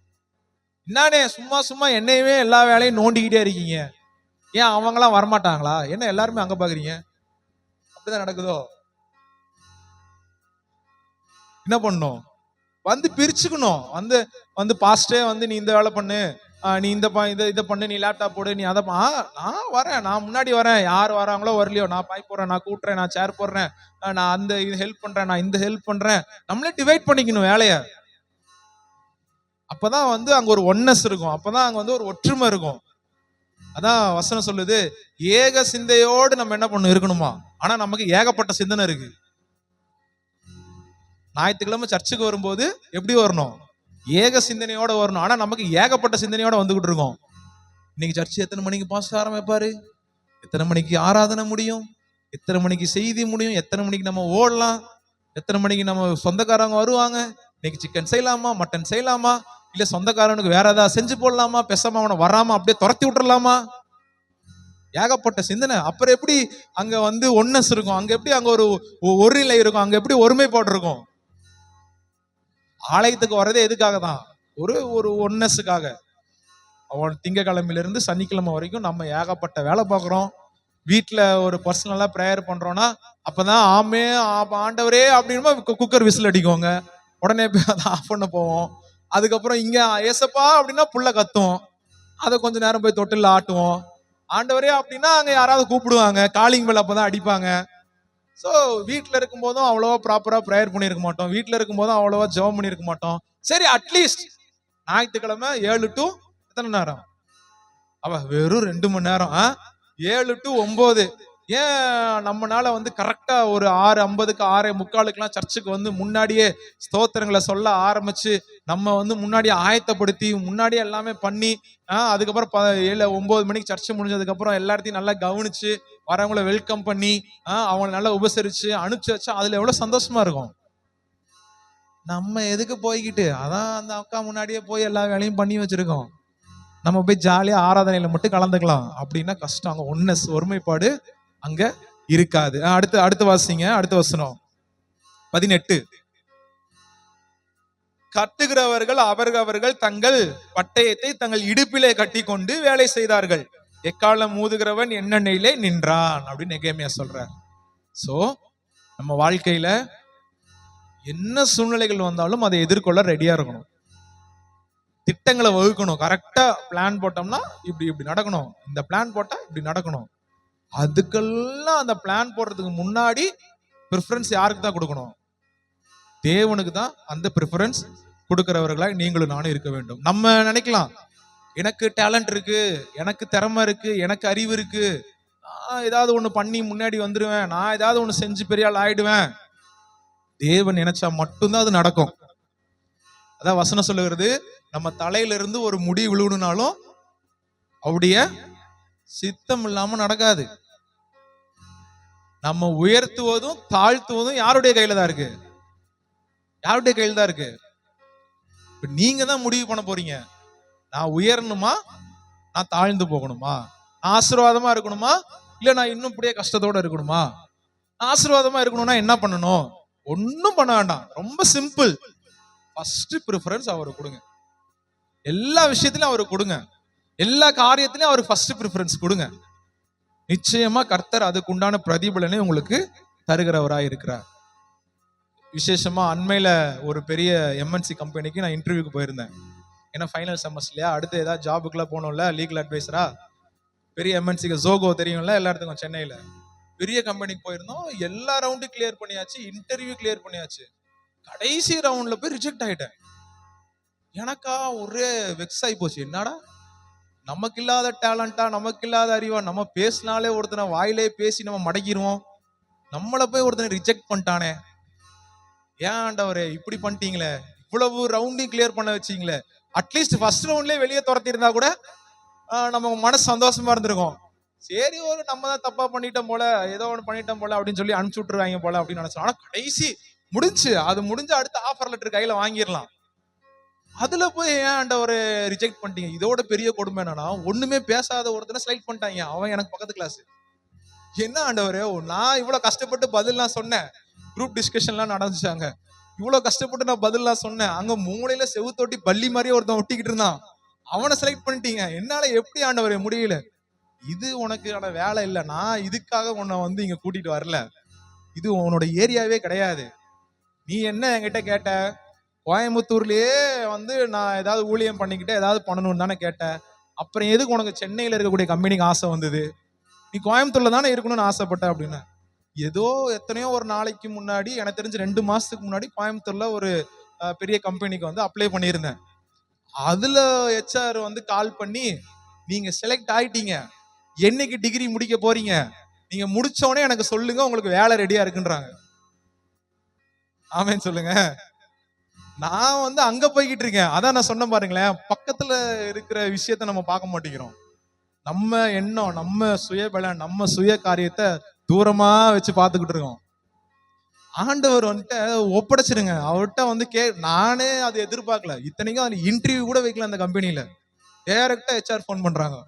என்னன்னே சும்மா என்னையவே எல்லா வேலையும் நோண்டிக்கிட்டே இருக்கீங்க, ஏன் அவங்களாம் வரமாட்டாங்களா, என்ன எல்லாருமே அங்க பாக்குறீங்க? அப்படிதான் நடக்குதோ? என்ன பண்ணும், வந்து பிரிச்சுக்கணும், வந்து பாஸ்டே வந்து நீ இந்த வேலை பண்ணு, நீ இதை பண்ணு, நீ லேப்டாப் போடு, நீ அதை நான் வரேன், நான் முன்னாடி வரேன், யார் வராங்களோ வரலையோ, நான் பாய் போடுறேன், நான் கூட்டுறேன், நான் சேர் போடுறேன், நான் அந்த இது ஹெல்ப் பண்றேன், நான் இந்த ஹெல்ப் பண்றேன். நம்மளே டிவைட் பண்ணிக்கணும் வேலைய. அப்பதான் வந்து அங்க ஒரு ஒன்னஸ் இருக்கும், அப்பதான் அங்க வந்து ஒரு ஒற்றுமை இருக்கும். அதான் வசனம் சொல்லுது, ஏக சிந்தையோடு நம்ம என்ன பண்ணணும் இருக்கணுமா. ஆனா நமக்கு ஏகப்பட்ட சிந்தனை இருக்கு. ஞாயிற்றுக்கிழமை சர்ச்சுக்கு வரும்போது எப்படி வரணும், ஏக சிந்தனையோட வரணும். ஆனா நமக்கு ஏகப்பட்ட சிந்தனையோட வந்துகிட்டு இருக்கோம். இன்னைக்கு சர்ச்சு எத்தனை மணிக்கு பாஸ்டர் ஆரம்பிப்பாரு, எத்தனை மணிக்கு ஆராதனை முடியும், எத்தனை மணிக்கு செய்தி முடியும், எத்தனை மணிக்கு நம்ம ஓடலாம், எத்தனை மணிக்கு நம்ம சொந்தக்காரங்க வருவாங்க, இன்னைக்கு சிக்கன் செய்யலாமா, மட்டன் செய்யலாமா, இல்ல சொந்தக்காரனுக்கு வேற ஏதாவது செஞ்சு போடலாமா, பேசாம அவனை வராம அப்படியே துரத்தி விட்டுறலாமா, ஏகப்பட்ட சிந்தனை. அப்புறம் எப்படி அங்க வந்து ஒன்னஸ் இருக்கும், அங்க எப்படி அங்க ஒரு நிலை இருக்கும், அங்க எப்படி ஒருமைப்பாடு இருக்கும். ஆலயத்துக்கு வர்றதே எதுக்காக தான், ஒரு ஒன்னஸுக்காக. அவன் திங்கக்கிழமையில இருந்து சனிக்கிழமை வரைக்கும் நம்ம ஏகப்பட்ட வேலை பார்க்குறோம். வீட்டுல ஒரு பர்சனலா ப்ரேயர் பண்றோம்னா அப்பதான் ஆமே ஆண்டவரே அப்படின்னா குக்கர் விசில் அடிக்குவாங்க, உடனே போய் அதை ஆஃப் பண்ண போவோம். அதுக்கப்புறம் இங்க ஏசப்பா அப்படின்னா புள்ள கத்துவோம், அதை கொஞ்ச நேரம் போய் தொட்டில் ஆட்டுவோம். ஆண்டவரே அப்படின்னா அங்க யாராவது கூப்பிடுவாங்க, காலிங் பெல் அப்பதான் அடிப்பாங்க. ஸோ வீட்டில் இருக்கும் போதும் அவ்வளோவா ப்ராப்பரா ப்ரேயர் பண்ணியிருக்க மாட்டோம், வீட்டில் இருக்கும் போதும் அவ்வளோவா ஜெபம் பண்ணியிருக்க மாட்டோம். சரி, அட்லீஸ்ட் ஞாயிற்றுக்கிழமை 7 to எத்தனை நேரம், வெறும் 2 மணி நேரம், 7 to 9. ஏன் நம்மனால வந்து கரெக்டா ஒரு 6:50 6:45 சர்ச்சுக்கு வந்து முன்னாடியே ஸ்தோத்திரங்களை சொல்ல ஆரம்பிச்சு நம்ம வந்து முன்னாடியே ஆயத்தப்படுத்தி முன்னாடியே எல்லாமே பண்ணி அதுக்கப்புறம் 7-9 மணிக்கு சர்ச்சு முடிஞ்சதுக்கு அப்புறம் எல்லாத்தையும் நல்லா கவனிச்சு வரவங்கள வெல்கம் பண்ணி அவங்களை நல்லா உபசரிச்சு அனுப்பிச்சு வச்சா அதுல எவ்வளவு சந்தோஷமா இருக்கும். நம்ம எதுக்கு போய்கிட்டு அதான் அந்த அக்கா முன்னாடியே போய் எல்லா வேலையும் பண்ணி வச்சிருக்கோம், நம்ம போய் ஜாலியா ஆராதனையில மட்டும் கலந்துக்கலாம் அப்படின்னா கஷ்டம். அங்க ஒன்னஸ் ஒருமைப்பாடு அங்க இருக்காது. அடுத்து வாசிங்க, அடுத்த வசனம் 18. கட்டுகிறவர்கள் அவர்கள் தங்கள் பட்டயத்தை தங்கள் இடுப்பிலே கட்டி கொண்டு வேலை செய்தார்கள், எக்காலம் மூதுகிறவன் எண்ணெயிலே நின்றான் அப்படின்னு நெகேமியா சொல்றார். சோ நம்ம வாழ்க்கையில என்ன சூழ்நிலைகள் வந்தாலும் அதை எதிர்கொள்ள ரெடியா இருக்கணும். திட்டங்களை வகுக்கணும். கரெக்டா பிளான் போட்டோம்னா இப்படி இப்படி நடக்கணும், இந்த பிளான் போட்டா இப்படி நடக்கணும். அதுக்கெல்லாம் அந்த பிளான் போடுறதுக்கு முன்னாடி ப்ரிஃபரன்ஸ் யாருக்கு தான் கொடுக்கணும்? தேவனுக்கு தான் அந்த ப்ரிஃபரன்ஸ் கொடுக்கிறவர்களாய் நீங்களும் நானும் இருக்க வேண்டும். நம்ம நினைக்கலாம், எனக்கு டேலண்ட் இருக்கு, எனக்கு திறமை இருக்கு, எனக்கு அறிவு இருக்கு, நான் ஏதாவது ஒண்ணு பண்ணி முன்னாடி வந்துடுவேன், நான் ஏதாவது ஒண்ணு செஞ்சு பெரிய ஆள் ஆயிடுவேன். தேவன் நினைச்சா மட்டும்தான் அது நடக்கும். அதான் வசனம் சொல்லுகிறது, நம்ம தலையில இருந்து ஒரு முடி விழுவணும்னாலும் அவருடைய சித்தம் இல்லாம நடக்காது. நம்ம உயர்த்துவதும் தாழ்த்துவதும் யாருடைய கையில தான் இருக்கு? யாருடைய கையில தான் இருக்கு? இப்ப நீங்க தான் முடிவு பண்ண போறீங்க. நான் உயரணுமா, நான் தாழ்ந்து போகணுமா, நான் ஆசீர்வாதமா இருக்கணுமா, இல்ல நான் இன்னும் இப்படியே கஷ்டத்தோட இருக்கணுமா? ஆசீர்வாதமா இருக்கணும்னா என்ன பண்ணணும்? ஒன்னும் பண்ண வேண்டாம், ரொம்ப சிம்பிள். ஃபர்ஸ்ட் ப்ரிஃபரன்ஸ் அவருக்கு கொடுங்க. எல்லா விஷயத்திலும் அவருக்கு கொடுங்க. எல்லா காரியத்திலும் அவருக்கு ஃபர்ஸ்ட் ப்ரிஃபரன்ஸ் கொடுங்க. நிச்சயமா கர்த்தர் அதுக்கு உண்டான பிரதிபலனை உங்களுக்கு தருகிறவராய் இருக்கிறார். விசேஷமா அண்மையில ஒரு பெரிய எம்என்சி கம்பெனிக்கு நான் இன்டர்வியூக்கு போயிருந்தேன். ஏன்னா ஃபைனல் செமஸ்டர்லயா, அடுத்து ஏதாவது ஜாபுக்குலாம் போனோம்ல, லீகல் அட்வைசரா. பெரிய எம்என்சிக்கு ஜோகோ தெரியும்ல எல்லாத்துக்கும், சென்னையில பெரிய கம்பெனிக்கு போயிருந்தோம். எல்லா ரவுண்டும் கிளியர் பண்ணியாச்சு, இன்டர்வியூ கிளியர் பண்ணியாச்சு. கடைசி ரவுண்ட்ல போய் ரிஜெக்ட் ஆயிட்டேன். எனக்கா ஒரே வெக்ஸ் ஆகி போச்சு. என்னடா நமக்கு இல்லாத டேலண்டா, நமக்கு இல்லாத அறிவா, நம்ம பேசினாலே ஒருத்தனை வாயிலே பேசி நம்ம மடக்கிடுவோம், நம்மளை போய் ஒருத்தனை ரிஜெக்ட் பண்ணிட்டானே, ஏன் ஆண்டவரே இப்படி பண்ணிட்டீங்களே, இவ்வளவு ரவுண்டையும் கிளியர் பண்ண வச்சீங்களே, அட்லீஸ்ட் ஃபர்ஸ்ட் ரவுண்ட்லயே வெளியே துரத்தி இருந்தா கூட நம்ம மனசு சந்தோஷமா இருந்திருக்கும். சரி, ஒரு நம்ம தான் தப்பா பண்ணிட்டோம் போல, ஏதோ ஒன்று பண்ணிட்டோம் போல அப்படின்னு சொல்லி அனுப்பிச்சு விட்டுருவாங்க போல அப்படின்னு நினைச்சோம். ஆனா கடைசி முடிஞ்சு, அது முடிஞ்சு அடுத்த ஆஃபர் லெட்டர் கையில வாங்கிடலாம். அதுல போய் ஏன் ஆண்டவரை ரிஜெக்ட் பண்ணிட்டீங்க? இதோட பெரிய கொடுமை என்னன்னா, ஒண்ணுமே பேசாத ஒருத்தனை செலக்ட் பண்ணிட்டாங்க. அவன் எனக்கு பக்கத்து கிளாஸ். என்ன ஆண்டவரே, நான் இவ்வளவு கஷ்டப்பட்டு பதில்லாம் சொன்னேன், குரூப் டிஸ்கஷன்லாம் நடந்துச்சாங்க, இவ்வளவு கஷ்டப்பட்டு நான் பதில்லாம் சொன்னேன், அங்க மூளையில செவுத்தொட்டி பள்ளி மாதிரியே ஒருத்தன் ஒட்டிக்கிட்டு இருந்தான், அவனை செலக்ட் பண்ணிட்டீங்க. என்னால எப்படி ஆண்டவரே முடியல? இது உனக்கு வேலை இல்லை, நான் இதுக்காக உன்னை வந்து இங்க கூட்டிட்டு வரல, இது உன்னோட ஏரியாவே கிடையாது. நீ என்ன என்கிட்ட கேட்ட? கோயம்புத்தூர்லயே வந்து நான் ஏதாவது ஊழியம் பண்ணிக்கிட்டே ஏதாவது பண்ணணும்னு தானே கேட்டேன். அப்புறம் எதுக்கு உனக்கு சென்னையில இருக்கக்கூடிய கம்பெனிக்கு ஆசை வந்தது? நீ கோயம்புத்தூர்ல தானே இருக்கணும்னு ஆசைப்பட்ட அப்படின்னு. ஏதோ எத்தனையோ ஒரு நாளைக்கு முன்னாடி, எனக்கு தெரிஞ்சு 2 மாசத்துக்கு முன்னாடி கோயம்புத்தூர்ல ஒரு பெரிய கம்பெனிக்கு வந்து அப்ளை பண்ணியிருந்தேன். அதுல HR வந்து கால் பண்ணி, நீங்க செலக்ட் ஆயிட்டீங்க, என்னைக்கு டிகிரி முடிக்க போறீங்க, நீங்க முடிச்சோடனே எனக்கு சொல்லுங்க, உங்களுக்கு வேலை ரெடியா இருக்குன்றாங்க. ஆமேன்னு சொல்லுங்க. நான் வந்து அங்க போய்கிட்டு இருக்கேன். அதான் நான் சொன்ன பாருங்களேன், பக்கத்துல இருக்கிற விஷயத்த நம்ம பார்க்க மாட்டேங்கிறோம். நம்ம எண்ணம், நம்ம சுயபலம், நம்ம சுய காரியத்தை தூரமா வச்சு பார்த்துக்கிட்டு இருக்கோம். ஆண்டவர் வந்துட்டு ஒப்படைச்சிருங்க அவர்கிட்ட வந்து நானே அதை எதிர்பார்க்கல. இத்தனைக்கும் அதுல இன்டர்வியூ கூட வைக்கல அந்த கம்பெனில. டைரக்டா HR ஃபோன் பண்றாங்க.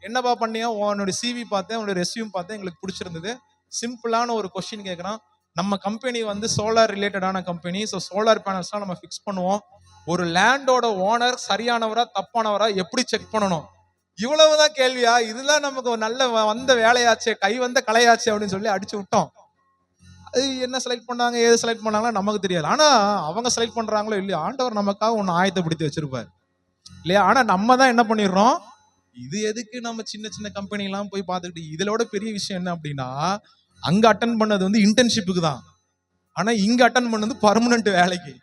என்னப்பா பண்ணியா, உன்னோட CV பார்த்தேன், உன்னோட ரெஸ்யூம் பார்த்தேன், எங்களுக்கு பிடிச்சிருந்தது. சிம்பிளான ஒரு கொஸ்டின் கேட்கறான். நம்ம கம்பெனி வந்து சோலார் ரிலேட்டடான கம்பெனி. ஸோ சோலார் பேனல்ஸ்லாம் நம்ம ஃபிக்ஸ் பண்ணுவோம். ஒரு லேண்டோட ஓனர் சரியானவரா தப்பானவரா எப்படி செக் பண்ணணும்? இவ்வளவுதான் கேள்வியா? இதெல்லாம் நமக்கு ஒரு நல்ல வந்த வேலையாச்சே, கை வந்த கலையாச்சே அப்படின்னு சொல்லி அடிச்சு விட்டோம். அது என்ன செலக்ட் பண்ணாங்க, ஏது செலக்ட் பண்ணாங்களோ நமக்கு தெரியாது. ஆனா அவங்க செலக்ட் பண்றாங்களோ இல்லையா, ஆண்டவர் நமக்காக ஒன்னு ஆயத்தப்படுத்தி வச்சிருப்பாரு இல்லையா? ஆனா நம்ம தான் என்ன பண்ணிடுறோம், இது எதுக்கு நம்ம சின்ன சின்ன கம்பெனி எல்லாம் போய் பார்த்துக்கிட்டு. இதோட பெரிய விஷயம் என்ன அப்படின்னா, அங்க அட்டன் பண்ணது வந்து இன்டர்ன்ஷிப்புக்கு தான், ஆனா இங்க அட்டன் பண்ணது பர்மனன்ட் வேலைக்கு.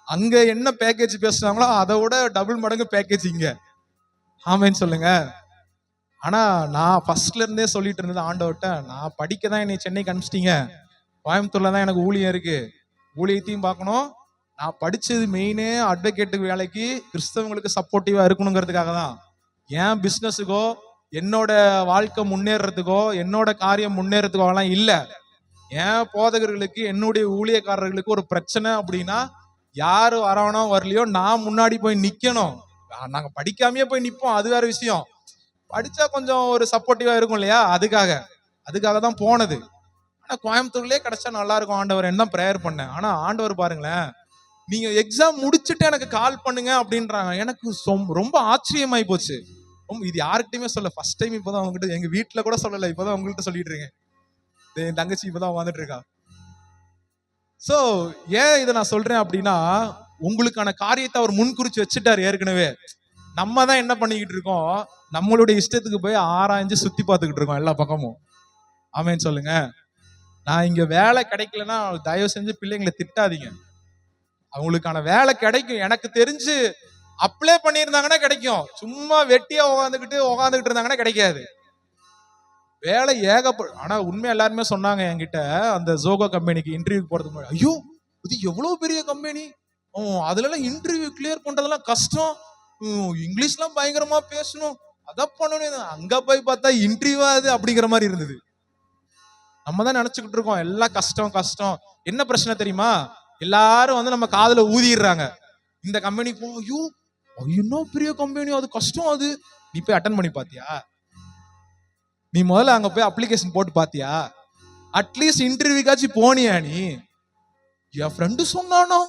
அங்க என்ன பேக்கேஜ் பேசுறாங்களோ அதை விட டபுள் மடங்கு பேக்கேஜ் இங்க. ஆமேன்னு சொல்லுங்க. ஆனா நான் ஃபர்ஸ்ட்ல இருந்தே சொல்லிட்டு இருந்தது ஆண்டவர்கிட்ட, நான் படிக்க தான் என்னை சென்னைக்கு அனுப்பிச்சிட்டீங்க, கோயம்புத்தூர்ல தான் எனக்கு ஊழியம் இருக்கு, ஊழியத்தையும் பார்க்கணும். நான் படிச்சது மெயினே அட்வொகேட்டுக்கு வேலைக்கு, கிறிஸ்தவங்களுக்கு சப்போர்ட்டிவா இருக்கணுங்கிறதுக்காக தான். என் பிசினஸுக்கோ என்னோட வாழ்க்கை முன்னேறதுக்கோ என்னோட காரியம் முன்னேறதுக்கோ எல்லாம் இல்ல. என் போதகர்களுக்கு, என்னுடைய ஊழியக்காரர்களுக்கு ஒரு பிரச்சனை அப்படின்னா, யாரு வரானோ வரலையோ நான் முன்னாடி போய் நிக்கணும். நாங்க படிக்காமயே போய் நிப்போம், அது வேற விஷயம். படிச்சா கொஞ்சம் ஒரு சப்போர்ட்டிவா இருக்கும் இல்லையா, அதுக்காக தான் போனது. ஆனா கோயம்புத்தூர்லயே கிடைச்சா நல்லா இருக்கும் ஆண்டவர் என்ன பிரேயர் பண்ணேன். ஆனா ஆண்டவர் பாருங்களேன், நீங்க எக்ஸாம் முடிச்சுட்டு எனக்கு கால் பண்ணுங்க அப்படின்றாங்க. எனக்கு ரொம்ப ஆச்சரியமாயி போச்சு. இது யாருக்கிட்டையுமே சொல்ல, ஃபர்ஸ்ட் டைம் இப்பதான் அவங்ககிட்ட, எங்க வீட்டுல கூட சொல்லல, இப்பதான் உங்கள்கிட்ட சொல்லிட்டு இருக்கேன். என் தங்கச்சி இப்பதான் வந்துட்டு இருக்கா. சோ ஏன் இதை நான் சொல்றேன் அப்படின்னா, உங்களுக்கான காரியத்தை அவர் முன்குறிச்சு வச்சுட்டாரு ஏற்கனவே. நம்ம தான் என்ன பண்ணிக்கிட்டு இருக்கோம், நம்மளுடைய இஷ்டத்துக்கு போய் ஆராய்ஞ்சு சுத்தி பார்த்துக்கிட்டு இருக்கோம் எல்லா பக்கமும். ஆமேன்னு சொல்லுங்க. நான் இங்க வேலை கிடைக்கலன்னா தயவு செஞ்சு பிள்ளைங்களை திட்டாதீங்க. அவங்களுக்கான வேலை கிடைக்கும். எனக்கு தெரிஞ்சு அப்ளை பண்ணியிருந்தாங்கன்னா கிடைக்கும். சும்மா வெட்டியா உட்காந்துக்கிட்டு இருந்தாங்கன்னா கிடைக்காது. வேலை ஆனா உண்மை எல்லாருமே சொன்னாங்க என்கிட்ட, அந்த ஜோகோ கம்பெனிக்கு இன்டர்வியூ போறதுக்கு முன்னாடி, ஐயோ இது எவ்வளவு பெரிய கம்பெனி, அதுல எல்லாம் இன்டர்வியூ கிளியர் பண்றதெல்லாம் கஷ்டம், இங்கிலீஷ்லாம் பயங்கரமா பேசணும், அத பண்ணணும். அங்க போய் பார்த்தா இன்டர்வியூ அது அப்படிங்கிற மாதிரி இருந்தது. நம்ம தான் நினைச்சுக்கிட்டு இருக்கோம் எல்லாம் கஷ்டம் கஷ்டம். என்ன பிரச்சனை தெரியுமா, எல்லாரும் வந்து நம்ம காதுல ஊதிடுறாங்க. இந்த கம்பெனி போ, ஐயோ என்ன பெரிய கம்பெனி, அது கஷ்டம். அது நீ போய் அட்டன் பண்ணி பாத்தியா? நீ முதல்ல அங்க போய் அப்ளிகேஷன் போட்டு பாத்தியா? அட்லீஸ்ட் இன்டர்வியூக்காச்சும் போனியா? நீ என் ஃப்ரெண்டு சொன்னானோ,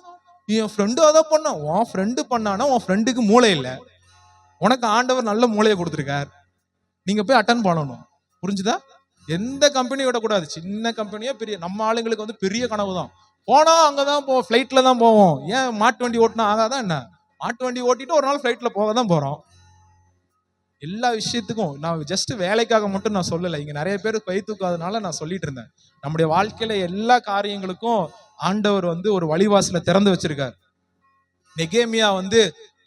என் ஃப்ரெண்டு அதான் பண்ண, உன் ஃப்ரெண்டு பண்ணானா உன் ஃப்ரெண்டுக்கு மூளை இல்லை, உனக்கு ஆண்டவர் நல்ல மூளையை கொடுத்துருக்கார். நீங்க போய் அட்டன் பண்ணணும். புரிஞ்சுதா? எந்த கம்பெனி விடக்கூடாது. சின்ன கம்பெனியா பெரிய, நம்ம ஆளுங்களுக்கு வந்து பெரிய கனவு தான். போனா அங்கதான் போவோம், ஃபிளைட்ல தான் போவோம். ஏன் மாட்டு வண்டி ஓட்டினா ஆகாதான் என்ன? மாட்டு வண்டி ஓட்டிட்டு ஒரு நாள் ஃபிளைட்ல போக தான் போறோம். எல்லா விஷயத்துக்கும் நான் ஜஸ்ட் வேலைக்காக மட்டும் நான் சொல்லலை. இங்க நிறைய பேர் கை தூக்காதனால நான் சொல்லிட்டு இருந்தேன். நம்முடைய வாழ்க்கையில எல்லா காரியங்களுக்கும் ஆண்டவர் வந்து ஒரு வழிவாசல திறந்து வச்சிருக்காரு. நெகேமியா வந்து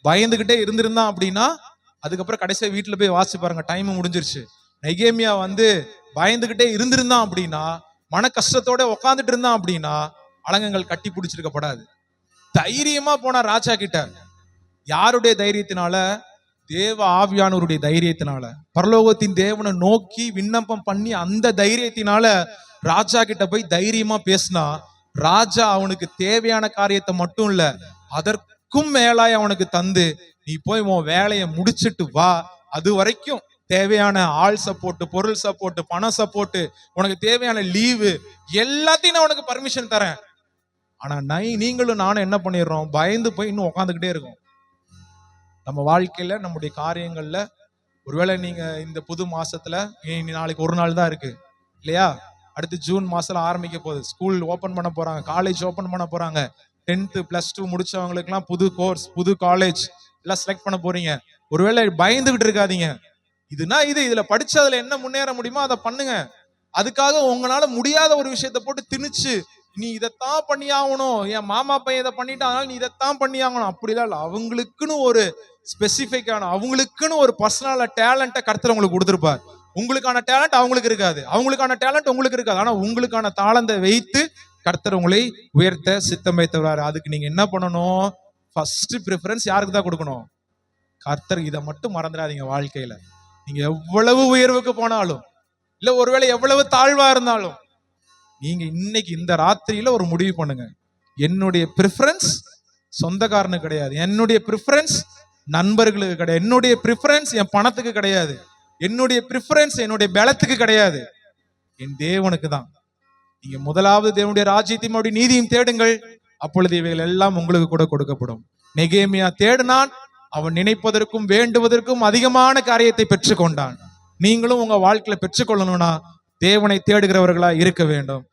பயந்துகிட்டே இருந்திருந்தான் அப்படின்னா, அதுக்கப்புறம் கடைசியா வீட்டுல போய் வாசிச்சு பாருங்க, டைம் முடிஞ்சிருச்சு. நெகேமியா வந்து பயந்துகிட்டே இருந்திருந்தான் அப்படின்னா, மன கஷ்டத்தோட உட்காந்துட்டு இருந்தான் அப்படின்னா, அலங்கங்கள் கட்டி பிடிச்சிருக்கப்படாது. தைரியமா போனா ராஜா கிட்ட. யாருடைய தைரியத்தினால? தேவ ஆவியானவருடைய தைரியத்தினால. பரலோகத்தின் தேவனை நோக்கி விண்ணப்பம் பண்ணி அந்த தைரியத்தினால ராஜா கிட்ட போய் தைரியமா பேசினா, ராஜா அவனுக்கு தேவையான காரியத்தை மட்டும் இல்ல, அதற்கும் மேலாய் அவனுக்கு தந்து, நீ போய் உன் வேலையை முடிச்சிட்டு வா, அது வரைக்கும் தேவையான ஆள் சப்போர்ட், பொருள் சப்போர்ட், பண சப்போர்ட், உனக்கு தேவையான லீவு எல்லாத்தையும் நான் உனக்கு பர்மிஷன் தரேன். ஆனா நீங்களும் நானும் என்ன பண்ணிடுறோம், பயந்து போய் இன்னும் உட்காந்துக்கிட்டே இருக்கோம். நம்ம வாழ்க்கையில நம்முடைய காரியங்கள்ல ஒருவேளை நீங்க இந்த புது மாசத்துல, நாளைக்கு ஒரு நாள் தான் இருக்கு இல்லையா, அடுத்து ஜூன் மாசத்துல ஆரம்பிக்க போகுது, ஸ்கூல் ஓபன் பண்ண போறாங்க, காலேஜ் ஓபன் பண்ண போறாங்க, 10th +2 முடிச்சவங்களுக்கு எல்லாம் புது கோர்ஸ், புது காலேஜ் எல்லாம் செலக்ட் பண்ண போறீங்க. ஒருவேளை பயந்துகிட்டு இருக்காதீங்க. இதுல படிச்சதுல என்ன முன்னேற முடியுமோ அதை பண்ணுங்க. அதுக்காக உங்களால முடியாத ஒரு விஷயத்த போட்டு திணிச்சு, நீ இதைத்தான் பண்ணி ஆகணும், என் மாமா பையன் இதை பண்ணிட்டு அதனால நீ இதைத்தான் பண்ணி ஆகணும், அப்படிலாம் இல்ல. அவங்களுக்குன்னு ஒரு ஸ்பெசிபிக்கான, அவங்களுக்குன்னு ஒரு பர்சனல் டேலண்ட்டை கர்த்தர் உங்களுக்கு கொடுத்திருப்பார். உங்களுக்கான டேலண்ட் அவங்களுக்கு இருக்காது, அவங்களுக்கான டேலண்ட் உங்களுக்கு இருக்காது. ஆனா உங்களுக்கான தாளந்தை வைத்து கர்த்தர் உங்களை உயர்த்த சித்தம் வைத்தவராரு. அதுக்கு நீங்க என்ன பண்ணணும்? ஃபர்ஸ்ட் ப்ரிஃபரன்ஸ் யாருக்கு தான் கொடுக்கணும்? கர்த்தர். இதை மட்டும் மறந்துடாதீங்க. வாழ்க்கையில நீங்க எவ்வளவு உயர்வுக்கு போனாலும், இல்ல ஒருவேளை எவ்வளவு தாழ்வா இருந்தாலும், நீங்க இன்னைக்கு இந்த ராத்திரியில ஒரு முடிவு பண்ணுங்க, என்னுடைய ப்ரிஃபரன்ஸ் சொந்தக்காரனுக்கு கிடையாது, என்னுடைய ப்ரிஃபரன்ஸ் நண்பர்களுக்கு கிடையாது, என்னுடைய ப்ரிஃபரன்ஸ் என் பணத்துக்கு கிடையாது, என்னுடைய ப்ரிஃபரன்ஸ் என்னுடைய பலத்துக்கு கிடையாது, என் தேவனுக்கு தான். நீங்க முதலாவது தேவனுடைய ராஜ்யத்தையும் அவருடைய நீதியும் தேடுங்கள், அப்பொழுது இவைகள் எல்லாம் உங்களுக்கு கூட கொடுக்கப்படும். நெகேமியா தேடினான், அவன் நினைப்பதற்கும் வேண்டுவதற்கும் அதிகமான காரியத்தை பெற்றுக்கொண்டான். நீங்களும் உங்க வாழ்க்கையில பெற்றுக்கொள்ளணும்னா தேவனை தேடுகிறவர்களா இருக்க வேண்டும்.